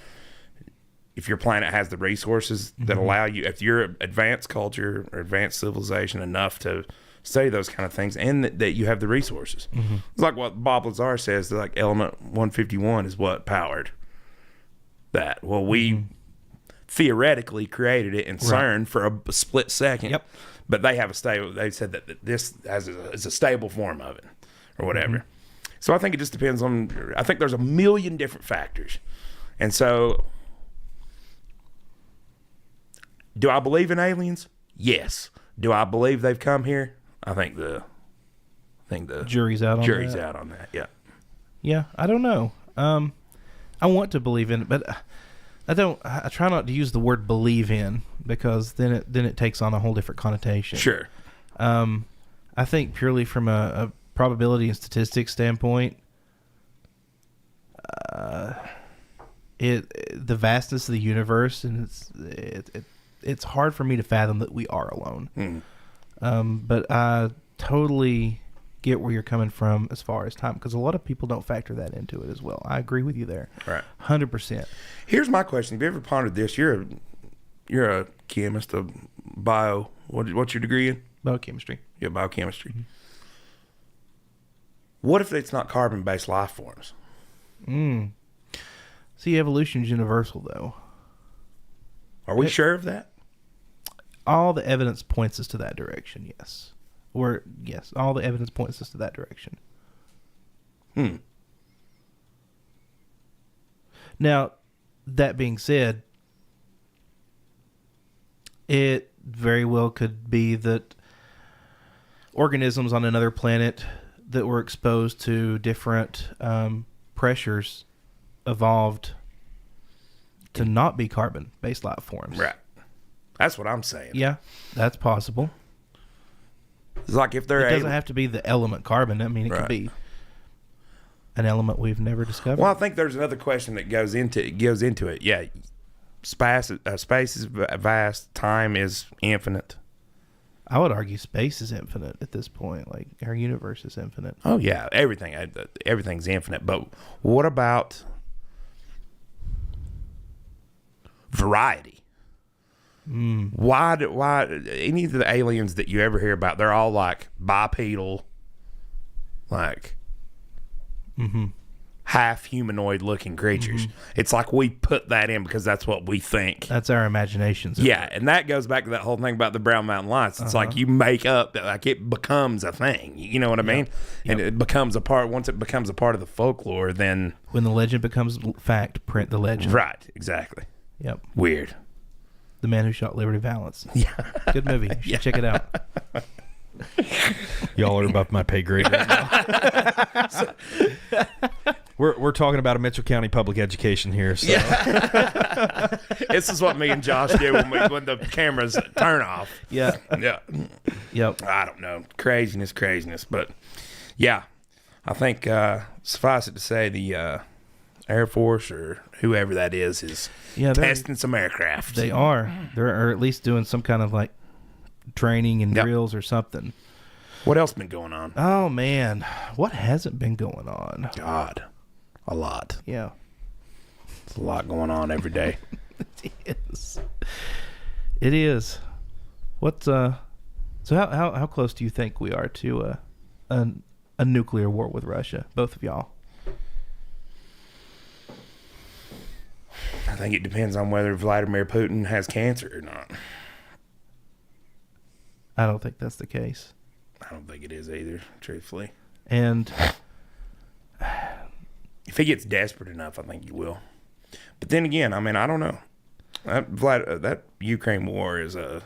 Speaker 1: if your planet has the resources that allow you, if you're an advanced culture or advanced civilization enough to study those kind of things, and that you have the resources. It's like what Bob Lazar says, like element 151 is what powered that. Well, we theoretically created it in CERN for a split second.
Speaker 2: Yep.
Speaker 1: But they have they said that this is a stable form of it or whatever. So I think it just depends on, I think there's a million different factors. And so, do I believe in aliens? Yes. Do I believe they've come here? I think the
Speaker 2: jury's out on
Speaker 1: jury's
Speaker 2: that.
Speaker 1: out on that. Yeah.
Speaker 2: Yeah, I don't know. I want to believe in it, but I don't. I try not to use the word "believe in" because then it takes on a whole different connotation.
Speaker 1: Sure.
Speaker 2: I think purely from a probability and statistics standpoint, the vastness of the universe, and it's hard for me to fathom that we are alone. But I totally get where you're coming from as far as time, because a lot of people don't factor that into it as well. I agree with you there.
Speaker 1: Right.
Speaker 2: 100%.
Speaker 1: Here's my question: have you ever pondered this? You're a chemist, a bio. What's your degree in?
Speaker 2: Biochemistry.
Speaker 1: Yeah, biochemistry. What if it's not carbon-based life forms?
Speaker 2: See, evolution's universal, though.
Speaker 1: Are we sure of that?
Speaker 2: All the evidence points us to that direction, yes. Or, yes, all the evidence points us to that direction. Now, that being said, it very well could be that organisms on another planet that were exposed to different pressures evolved to not be carbon-based life forms.
Speaker 1: Right. That's what I'm saying.
Speaker 2: Yeah, that's possible.
Speaker 1: It's like if they're
Speaker 2: It doesn't have to be the element carbon. I mean, it could be an element we've never discovered.
Speaker 1: Well, I think there's another question that goes into it. Yeah, space is vast. Time is infinite.
Speaker 2: I would argue space is infinite at this point. Like, our universe is infinite.
Speaker 1: Oh yeah, everything's infinite. But what about variety? Why any of the aliens that you ever hear about, they're all like bipedal, like half humanoid looking creatures. It's like we put that in because that's what we think.
Speaker 2: That's our imaginations.
Speaker 1: Yeah, and that goes back to that whole thing about the Brown Mountain Lights. It's like you make up that, like, it becomes a thing. You know what I mean? And it becomes a part. Once it becomes a part of the folklore, then
Speaker 2: When the legend becomes fact, print the legend.
Speaker 1: right, exactly.
Speaker 2: Yep.
Speaker 1: Weird.
Speaker 2: The Man Who Shot Liberty Valance. Yeah. Good movie. You should check it out.
Speaker 3: Y'all are above my pay grade right now. We're talking about a Mitchell County public education here. So.
Speaker 1: Yeah. This is what me and Josh do when the cameras turn off.
Speaker 2: Yeah.
Speaker 1: Yeah.
Speaker 2: Yep.
Speaker 1: I don't know. Craziness. But yeah, I think suffice it to say the Air Force or whoever that is testing some aircraft.
Speaker 2: They are. They're at least doing some kind of like training and drills or something.
Speaker 1: What else been going on?
Speaker 2: Oh man, what hasn't been going on?
Speaker 1: God, a lot.
Speaker 2: Yeah,
Speaker 1: There's a lot going on every day.
Speaker 2: it is. It is. What's so how close do you think we are to a nuclear war with Russia? Both of y'all.
Speaker 1: I think it depends on whether Vladimir Putin has cancer or not.
Speaker 2: I don't think that's the case.
Speaker 1: I don't think it is either, truthfully.
Speaker 2: And
Speaker 1: if he gets desperate enough, I think he will. But then again, I mean, I don't know. That Ukraine war is a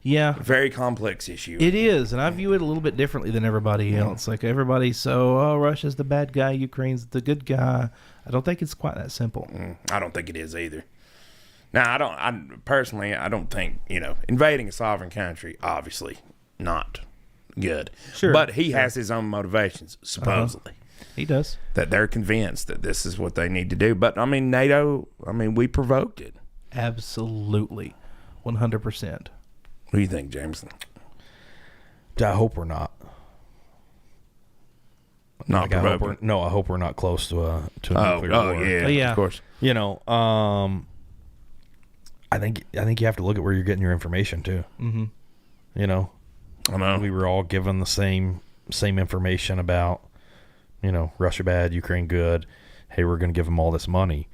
Speaker 1: very complex issue.
Speaker 2: It is, and I view it a little bit differently than everybody else. Like everybody's Russia's the bad guy, Ukraine's the good guy. I don't think it's quite that simple.
Speaker 1: I don't think it is either. Now, I personally don't think, invading a sovereign country, obviously not good.
Speaker 2: Sure.
Speaker 1: But he has his own motivations, supposedly.
Speaker 2: He does.
Speaker 1: That they're convinced that this is what they need to do. But, I mean, NATO, we provoked it.
Speaker 2: Absolutely. 100%.
Speaker 1: What do you think, Jameson?
Speaker 3: I hope we're not.
Speaker 1: Not
Speaker 3: I hope we're not close to a nuclear war.
Speaker 1: Yeah, of course.
Speaker 3: I think you have to look at where you're getting your information too. Mm-hmm.
Speaker 1: I know.
Speaker 3: We were all given the same information about, Russia bad, Ukraine good. Hey, we're going to give them all this money,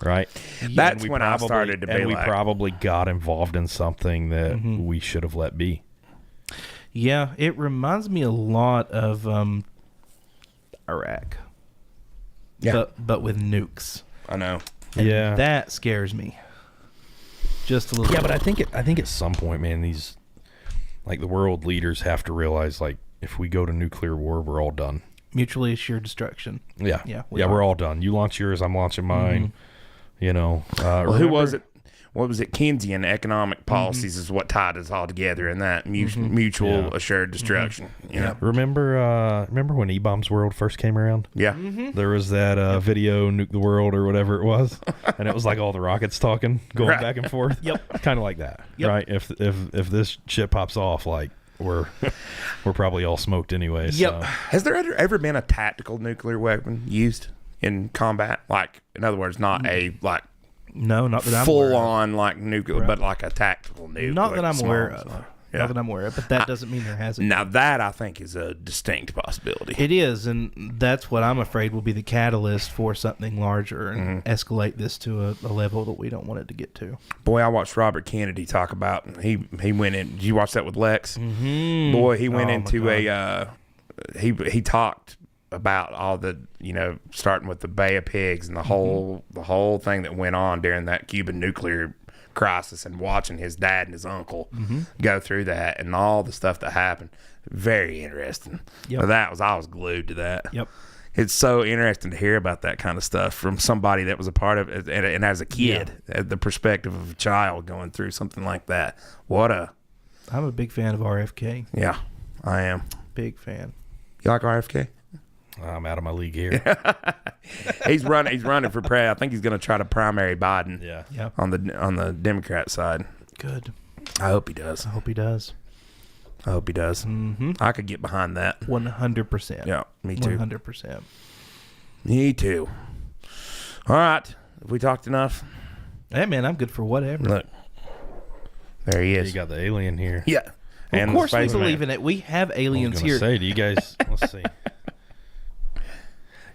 Speaker 3: right?
Speaker 1: That's when I started to be
Speaker 3: and we probably got involved in something that we should have let be.
Speaker 2: Yeah, it reminds me a lot of Iraq.
Speaker 1: Yeah,
Speaker 2: but with nukes.
Speaker 1: I know.
Speaker 2: And
Speaker 3: yeah,
Speaker 2: that scares me. Just a little.
Speaker 3: Yeah, but I think at some point, man, these the world leaders have to realize if we go to nuclear war, we're all done.
Speaker 2: Mutually assured destruction.
Speaker 3: Yeah, we're all done. You launch yours, I'm launching mine.
Speaker 1: Who was it? What was it? Keynesian economic policies is what tied us all together in that mutual assured destruction.
Speaker 3: Remember when E-Bombs World first came around?
Speaker 1: Yeah.
Speaker 3: There was that video, Nuke the World or whatever it was, and it was like all the rockets talking, going back and forth.
Speaker 2: Yep.
Speaker 3: Kind of like that, right? If this shit pops off, we're probably all smoked anyway.
Speaker 1: Yep.
Speaker 3: So.
Speaker 1: Has there ever been a tactical nuclear weapon used in combat? In other words, not a
Speaker 2: No, not that I'm
Speaker 1: full
Speaker 2: aware
Speaker 1: on nuclear, but a tactical nuke.
Speaker 2: Not that I'm aware of.
Speaker 1: Yeah.
Speaker 2: Not that I'm aware of, but that doesn't mean there hasn't.
Speaker 1: Now that I think is a distinct possibility.
Speaker 2: It is, and that's what I'm afraid will be the catalyst for something larger and escalate this to a level that we don't want it to get to.
Speaker 1: Boy, I watched Robert Kennedy talk about. He went in. Did you watch that with Lex?
Speaker 2: Mm-hmm.
Speaker 1: Boy, he went into he talked about all the starting with the Bay of Pigs and the whole thing that went on during that Cuban nuclear crisis, and watching his dad and his uncle go through that and all the stuff that happened. Very interesting.
Speaker 2: Yep.
Speaker 1: I was glued to that.
Speaker 2: Yep.
Speaker 1: It's so interesting to hear about that kind of stuff from somebody that was a part of it, and as a kid, the perspective of a child going through something like that.
Speaker 2: I'm a big fan of RFK.
Speaker 1: Yeah, I am.
Speaker 2: Big fan.
Speaker 1: You like RFK?
Speaker 3: I'm out of my league here.
Speaker 1: He's running for president. I think he's going to try to primary Biden.
Speaker 3: Yeah.
Speaker 1: On the Democrat side.
Speaker 2: Good.
Speaker 1: I hope he does.
Speaker 2: I hope he does.
Speaker 1: Mm-hmm. I could get behind that.
Speaker 2: 100%.
Speaker 1: Yeah, me too.
Speaker 2: 100%.
Speaker 1: Me too. All right. Have we talked enough?
Speaker 2: Hey, man, I'm good for whatever.
Speaker 1: Look. There he is.
Speaker 3: You got the alien here.
Speaker 1: Yeah.
Speaker 2: Of course we believe in it. We have aliens here.
Speaker 3: Do you guys... Let's see.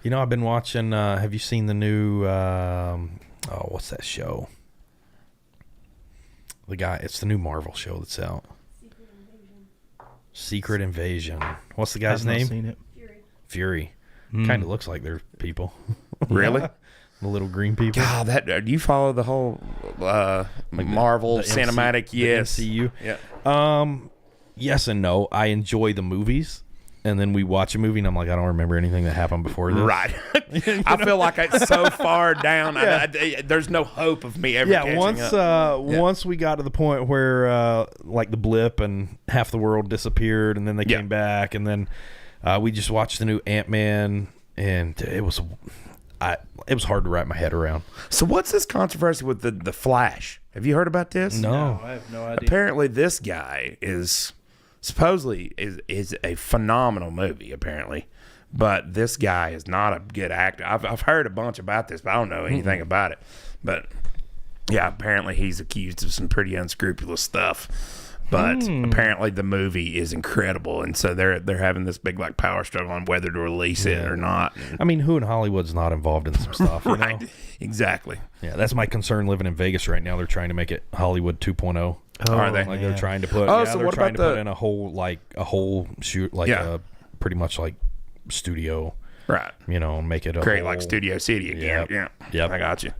Speaker 3: I've been watching, have you seen the new, what's that show? It's the new Marvel show that's out. Secret Invasion. What's the guy's name?
Speaker 2: I've not seen it.
Speaker 3: Fury. Kind of looks like they're people.
Speaker 1: Really?
Speaker 3: The little green people.
Speaker 1: God, do you follow the whole Marvel cinematic? Yes.
Speaker 3: MCU?
Speaker 1: Yeah.
Speaker 3: Yes and no. I enjoy the movies. And then we watch a movie, and I'm like, I don't remember anything that happened before this.
Speaker 1: Right. I feel like it's so far down. There's no hope of me ever catching up.
Speaker 3: Once we got to the point where, the blip and half the world disappeared, and then they came back, and then we just watched the new Ant-Man and it was hard to wrap my head around.
Speaker 1: So what's this controversy with the Flash? Have you heard about this?
Speaker 3: No.
Speaker 2: I have no idea.
Speaker 1: Apparently, this guy is supposedly is a phenomenal movie. Apparently, but this guy is not a good actor. I've heard a bunch about this, but I don't know anything about it. But yeah, apparently he's accused of some pretty unscrupulous stuff. But apparently the movie is incredible, and so they're having this big like power struggle on whether to release it or not.
Speaker 3: I mean, who in Hollywood's not involved in some stuff? You
Speaker 1: Right?
Speaker 3: know?
Speaker 1: Exactly.
Speaker 3: Yeah, that's my concern living in Vegas right now. They're trying to make it Hollywood 2.0.
Speaker 2: Oh,
Speaker 1: Are they?
Speaker 3: Like they're trying to put.
Speaker 1: Oh,
Speaker 3: yeah,
Speaker 1: so
Speaker 3: they're
Speaker 1: what
Speaker 3: trying
Speaker 1: about
Speaker 3: to put in a whole shoot pretty much like studio.
Speaker 1: Right.
Speaker 3: You know, make it a
Speaker 1: Create
Speaker 3: whole,
Speaker 1: like Studio City again.
Speaker 3: Yep.
Speaker 1: Yeah.
Speaker 3: Yep.
Speaker 1: I got you.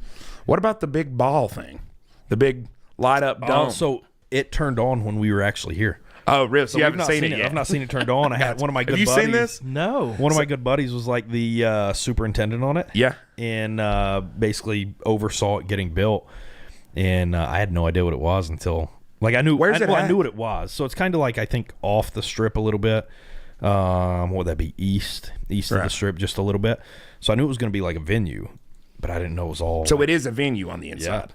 Speaker 1: What about the big ball thing? The big light up dome.
Speaker 3: So it turned on when we were actually here.
Speaker 1: Oh, really? So
Speaker 3: So
Speaker 1: you
Speaker 3: we've
Speaker 1: haven't
Speaker 3: not
Speaker 1: seen it yet?
Speaker 3: I've not seen it turned on. I had one of my good
Speaker 1: Have you
Speaker 3: buddies.
Speaker 1: seen this?
Speaker 2: No.
Speaker 3: One of my good buddies was like the superintendent on it.
Speaker 1: Yeah.
Speaker 3: And basically oversaw it getting built. And I had no idea what it was until like I knew.
Speaker 1: Where's it
Speaker 3: I
Speaker 1: at?
Speaker 3: knew what it was. So it's kind of like I think off the strip a little bit. What would that be? East of the strip just a little bit. So I knew it was going to be like a venue, but I didn't know it was all.
Speaker 1: So it is a venue on the inside.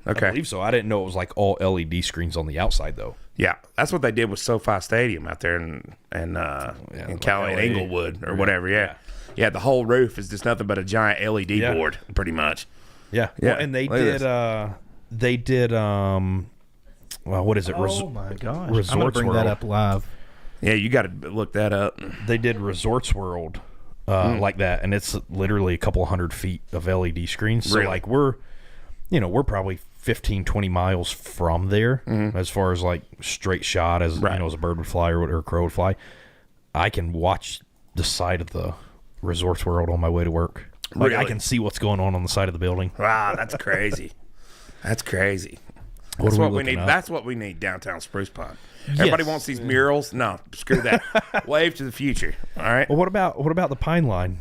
Speaker 1: Okay.
Speaker 3: I believe so. I didn't know it was like all LED screens on the outside though.
Speaker 1: Yeah, that's what they did with SoFi Stadium out there in
Speaker 3: like
Speaker 1: Cali,
Speaker 3: LA.
Speaker 1: Inglewood or whatever. Yeah, the whole roof is just nothing but a giant LED board, pretty much.
Speaker 3: Yeah.
Speaker 1: Yeah,
Speaker 3: Well, and they
Speaker 1: look at
Speaker 3: did well, what is it?
Speaker 2: Oh my gosh! I'm gonna
Speaker 3: Resorts
Speaker 2: bring
Speaker 3: World.
Speaker 2: that up live.
Speaker 1: Yeah, you got to look that up.
Speaker 3: They did Resorts World like that, and it's literally a couple 100 feet of LED screens. So
Speaker 1: Really?
Speaker 3: like we're probably 15, 20 miles from there as far as like straight shot as
Speaker 1: Right.
Speaker 3: as a bird would fly or a crow would fly. I can watch the side of the Resorts World on my way to work. Like I
Speaker 1: Really?
Speaker 3: can see what's going on the side of the building.
Speaker 1: Wow, that's crazy. That's crazy.
Speaker 3: What
Speaker 1: That's
Speaker 3: are we
Speaker 1: what we
Speaker 3: looking
Speaker 1: need.
Speaker 3: up?
Speaker 1: That's what we need downtown Spruce Pond. Everybody wants these murals. No, screw that. Wave to the future. All right,
Speaker 3: Well, what about the Pine Line?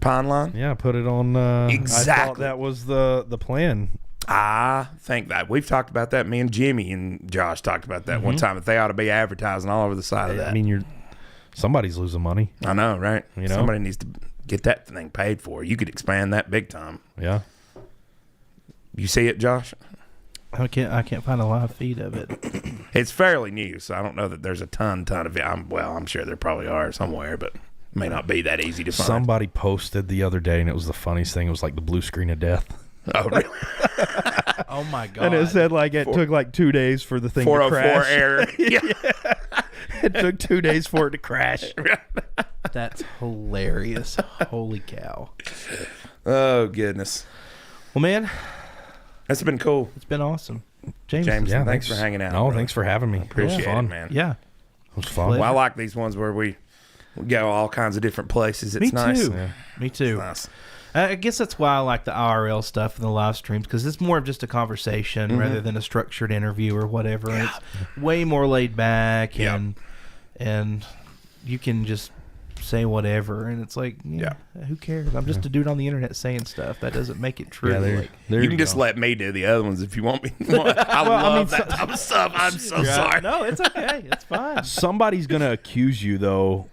Speaker 1: Pond Line.
Speaker 3: Yeah, put it on. I thought
Speaker 1: Exactly.
Speaker 3: that was the plan.
Speaker 1: I think that we've talked about that. Me and Jimmy and Josh talked about that one time. That they ought to be advertising all over the side of that.
Speaker 3: I mean, somebody's losing money.
Speaker 1: I know, right?
Speaker 3: You know?
Speaker 1: Somebody needs to get that thing paid for. You could expand that big time.
Speaker 3: Yeah.
Speaker 1: You see it, Josh?
Speaker 2: I can't find a live feed of it.
Speaker 1: It's fairly new, so I don't know that there's a ton of it. I'm sure there probably are somewhere, but it may not be that easy to find.
Speaker 3: Somebody posted the other day, and it was the funniest thing. It was like the blue screen of death.
Speaker 1: Oh, really?
Speaker 2: Oh my god!
Speaker 3: And it said like it took like 2 days for the thing to
Speaker 1: 404
Speaker 3: crash.
Speaker 1: error. Yeah.
Speaker 3: It took 2 days for it to crash.
Speaker 2: That's hilarious. Holy cow!
Speaker 1: Oh, goodness.
Speaker 2: Well, man,
Speaker 1: That's been cool.
Speaker 2: it's been awesome. James,
Speaker 1: James,
Speaker 3: Yeah,
Speaker 1: thanks for hanging out.
Speaker 3: No,
Speaker 1: brother.
Speaker 3: thanks for having me.
Speaker 1: Appreciate
Speaker 3: it was fun.
Speaker 1: it, man.
Speaker 2: Yeah,
Speaker 3: It was fun.
Speaker 2: Pleasure.
Speaker 1: Well, I like these ones where we go all kinds of different places. It's
Speaker 2: me
Speaker 1: nice.
Speaker 2: too.
Speaker 3: Yeah.
Speaker 2: Me too.
Speaker 1: Nice.
Speaker 2: I guess that's why I like the IRL stuff and the live streams because it's more of just a conversation rather than a structured interview or whatever. And it's way more laid back
Speaker 1: Yep.
Speaker 2: and you can just say whatever and it's like who cares? I'm just a dude on the internet saying stuff. That doesn't make it true.
Speaker 3: Yeah, there
Speaker 1: You can just
Speaker 3: go.
Speaker 1: let me do the other ones if you want me. I love that type of stuff. I'm so sorry.
Speaker 2: No, it's okay. It's fine.
Speaker 3: Somebody's gonna accuse you though,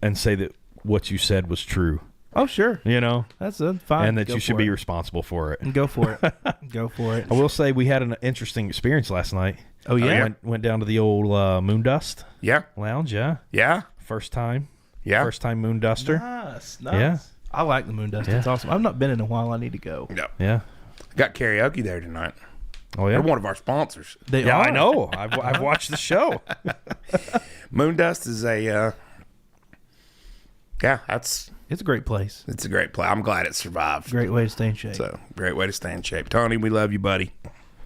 Speaker 3: and say that what you said was true.
Speaker 2: Oh, sure.
Speaker 3: You know,
Speaker 2: That's fine.
Speaker 3: and that
Speaker 2: Go
Speaker 3: you should
Speaker 2: for
Speaker 3: be
Speaker 2: it.
Speaker 3: responsible for it.
Speaker 2: Go for it. Go for it.
Speaker 3: I will say we had an interesting experience last night.
Speaker 2: Oh, yeah?
Speaker 3: Went down to the old Moondust
Speaker 1: Yeah.
Speaker 3: Lounge. Yeah,
Speaker 1: Yeah.
Speaker 3: first time.
Speaker 1: Yeah.
Speaker 3: First time Moonduster.
Speaker 2: Nice.
Speaker 3: Yeah.
Speaker 2: I like the Moon Dust.
Speaker 3: Yeah.
Speaker 2: It's awesome. I've not been in a while. I need to go.
Speaker 1: Yeah.
Speaker 3: Yeah.
Speaker 1: Got karaoke there tonight.
Speaker 3: Oh yeah.
Speaker 1: They're one of our sponsors.
Speaker 2: They
Speaker 3: Yeah,
Speaker 2: are.
Speaker 3: I know. I've watched the show.
Speaker 1: Moondust is a
Speaker 2: It's a great place.
Speaker 1: it's a great play. I'm glad it survived.
Speaker 2: Great way to stay in shape.
Speaker 1: So great way to stay in shape. Tony, we love you, buddy.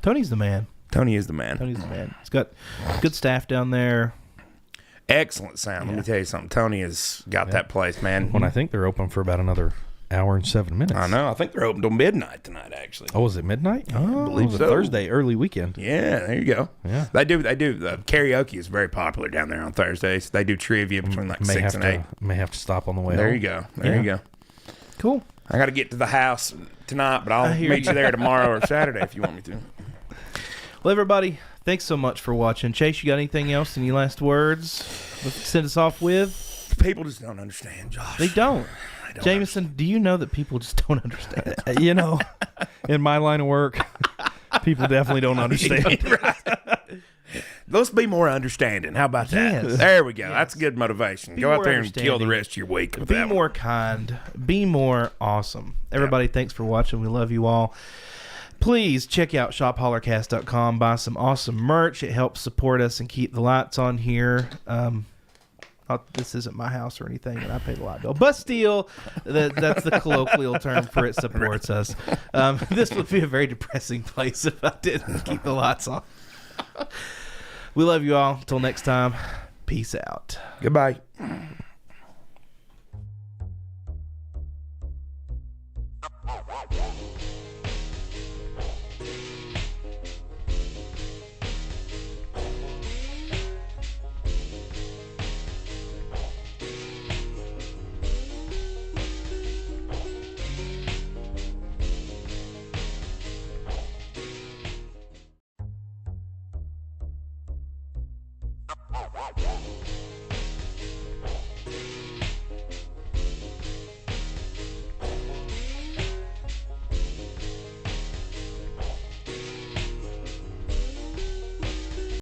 Speaker 2: Tony's the man.
Speaker 1: Tony is the man.
Speaker 2: Tony's the man. He's got good staff down there.
Speaker 1: Excellent sound. Let me tell you something. Tony has got that place, man.
Speaker 3: When I think they're open for about another hour and 7 minutes.
Speaker 1: I know. I think they're open till midnight tonight, actually.
Speaker 3: Oh, was it midnight? Oh,
Speaker 1: believe
Speaker 3: it was
Speaker 1: so.
Speaker 3: a Thursday, early weekend.
Speaker 1: Yeah, there you go.
Speaker 3: Yeah.
Speaker 1: They do. Karaoke is very popular down there on Thursdays. They do trivia between like 6 and 8.
Speaker 3: May have to stop on the way
Speaker 1: There
Speaker 3: home.
Speaker 1: you go. There you go.
Speaker 2: Cool.
Speaker 1: I got to get to the house tonight, but I'll
Speaker 2: hear
Speaker 1: meet
Speaker 2: you.
Speaker 1: you there tomorrow or Saturday if you want me to.
Speaker 2: Well, everybody, thanks so much for watching. Chase, you got anything else? Any last words? Let's send us off with?
Speaker 1: People just don't understand, Josh.
Speaker 2: They don't. Jameson, do you know that people just don't understand?
Speaker 3: You know, in my line of work, people definitely don't understand.
Speaker 1: Let's be more understanding. How about that?
Speaker 2: Yes.
Speaker 1: There we go. That's good motivation. Go out
Speaker 2: more
Speaker 1: there and kill the
Speaker 2: understanding.
Speaker 1: rest of your week with
Speaker 2: Be
Speaker 1: that
Speaker 2: more
Speaker 1: one.
Speaker 2: kind. Be more awesome. Everybody, thanks for watching. We love you all. Please check out shophollercast.com. Buy some awesome merch. It helps support us and keep the lights on here. This isn't my house or anything, and I pay the light bill. But still, that's the colloquial term for it supports us. This would be a very depressing place if I didn't keep the lights on. We love you all. Until next time, peace out.
Speaker 1: Goodbye.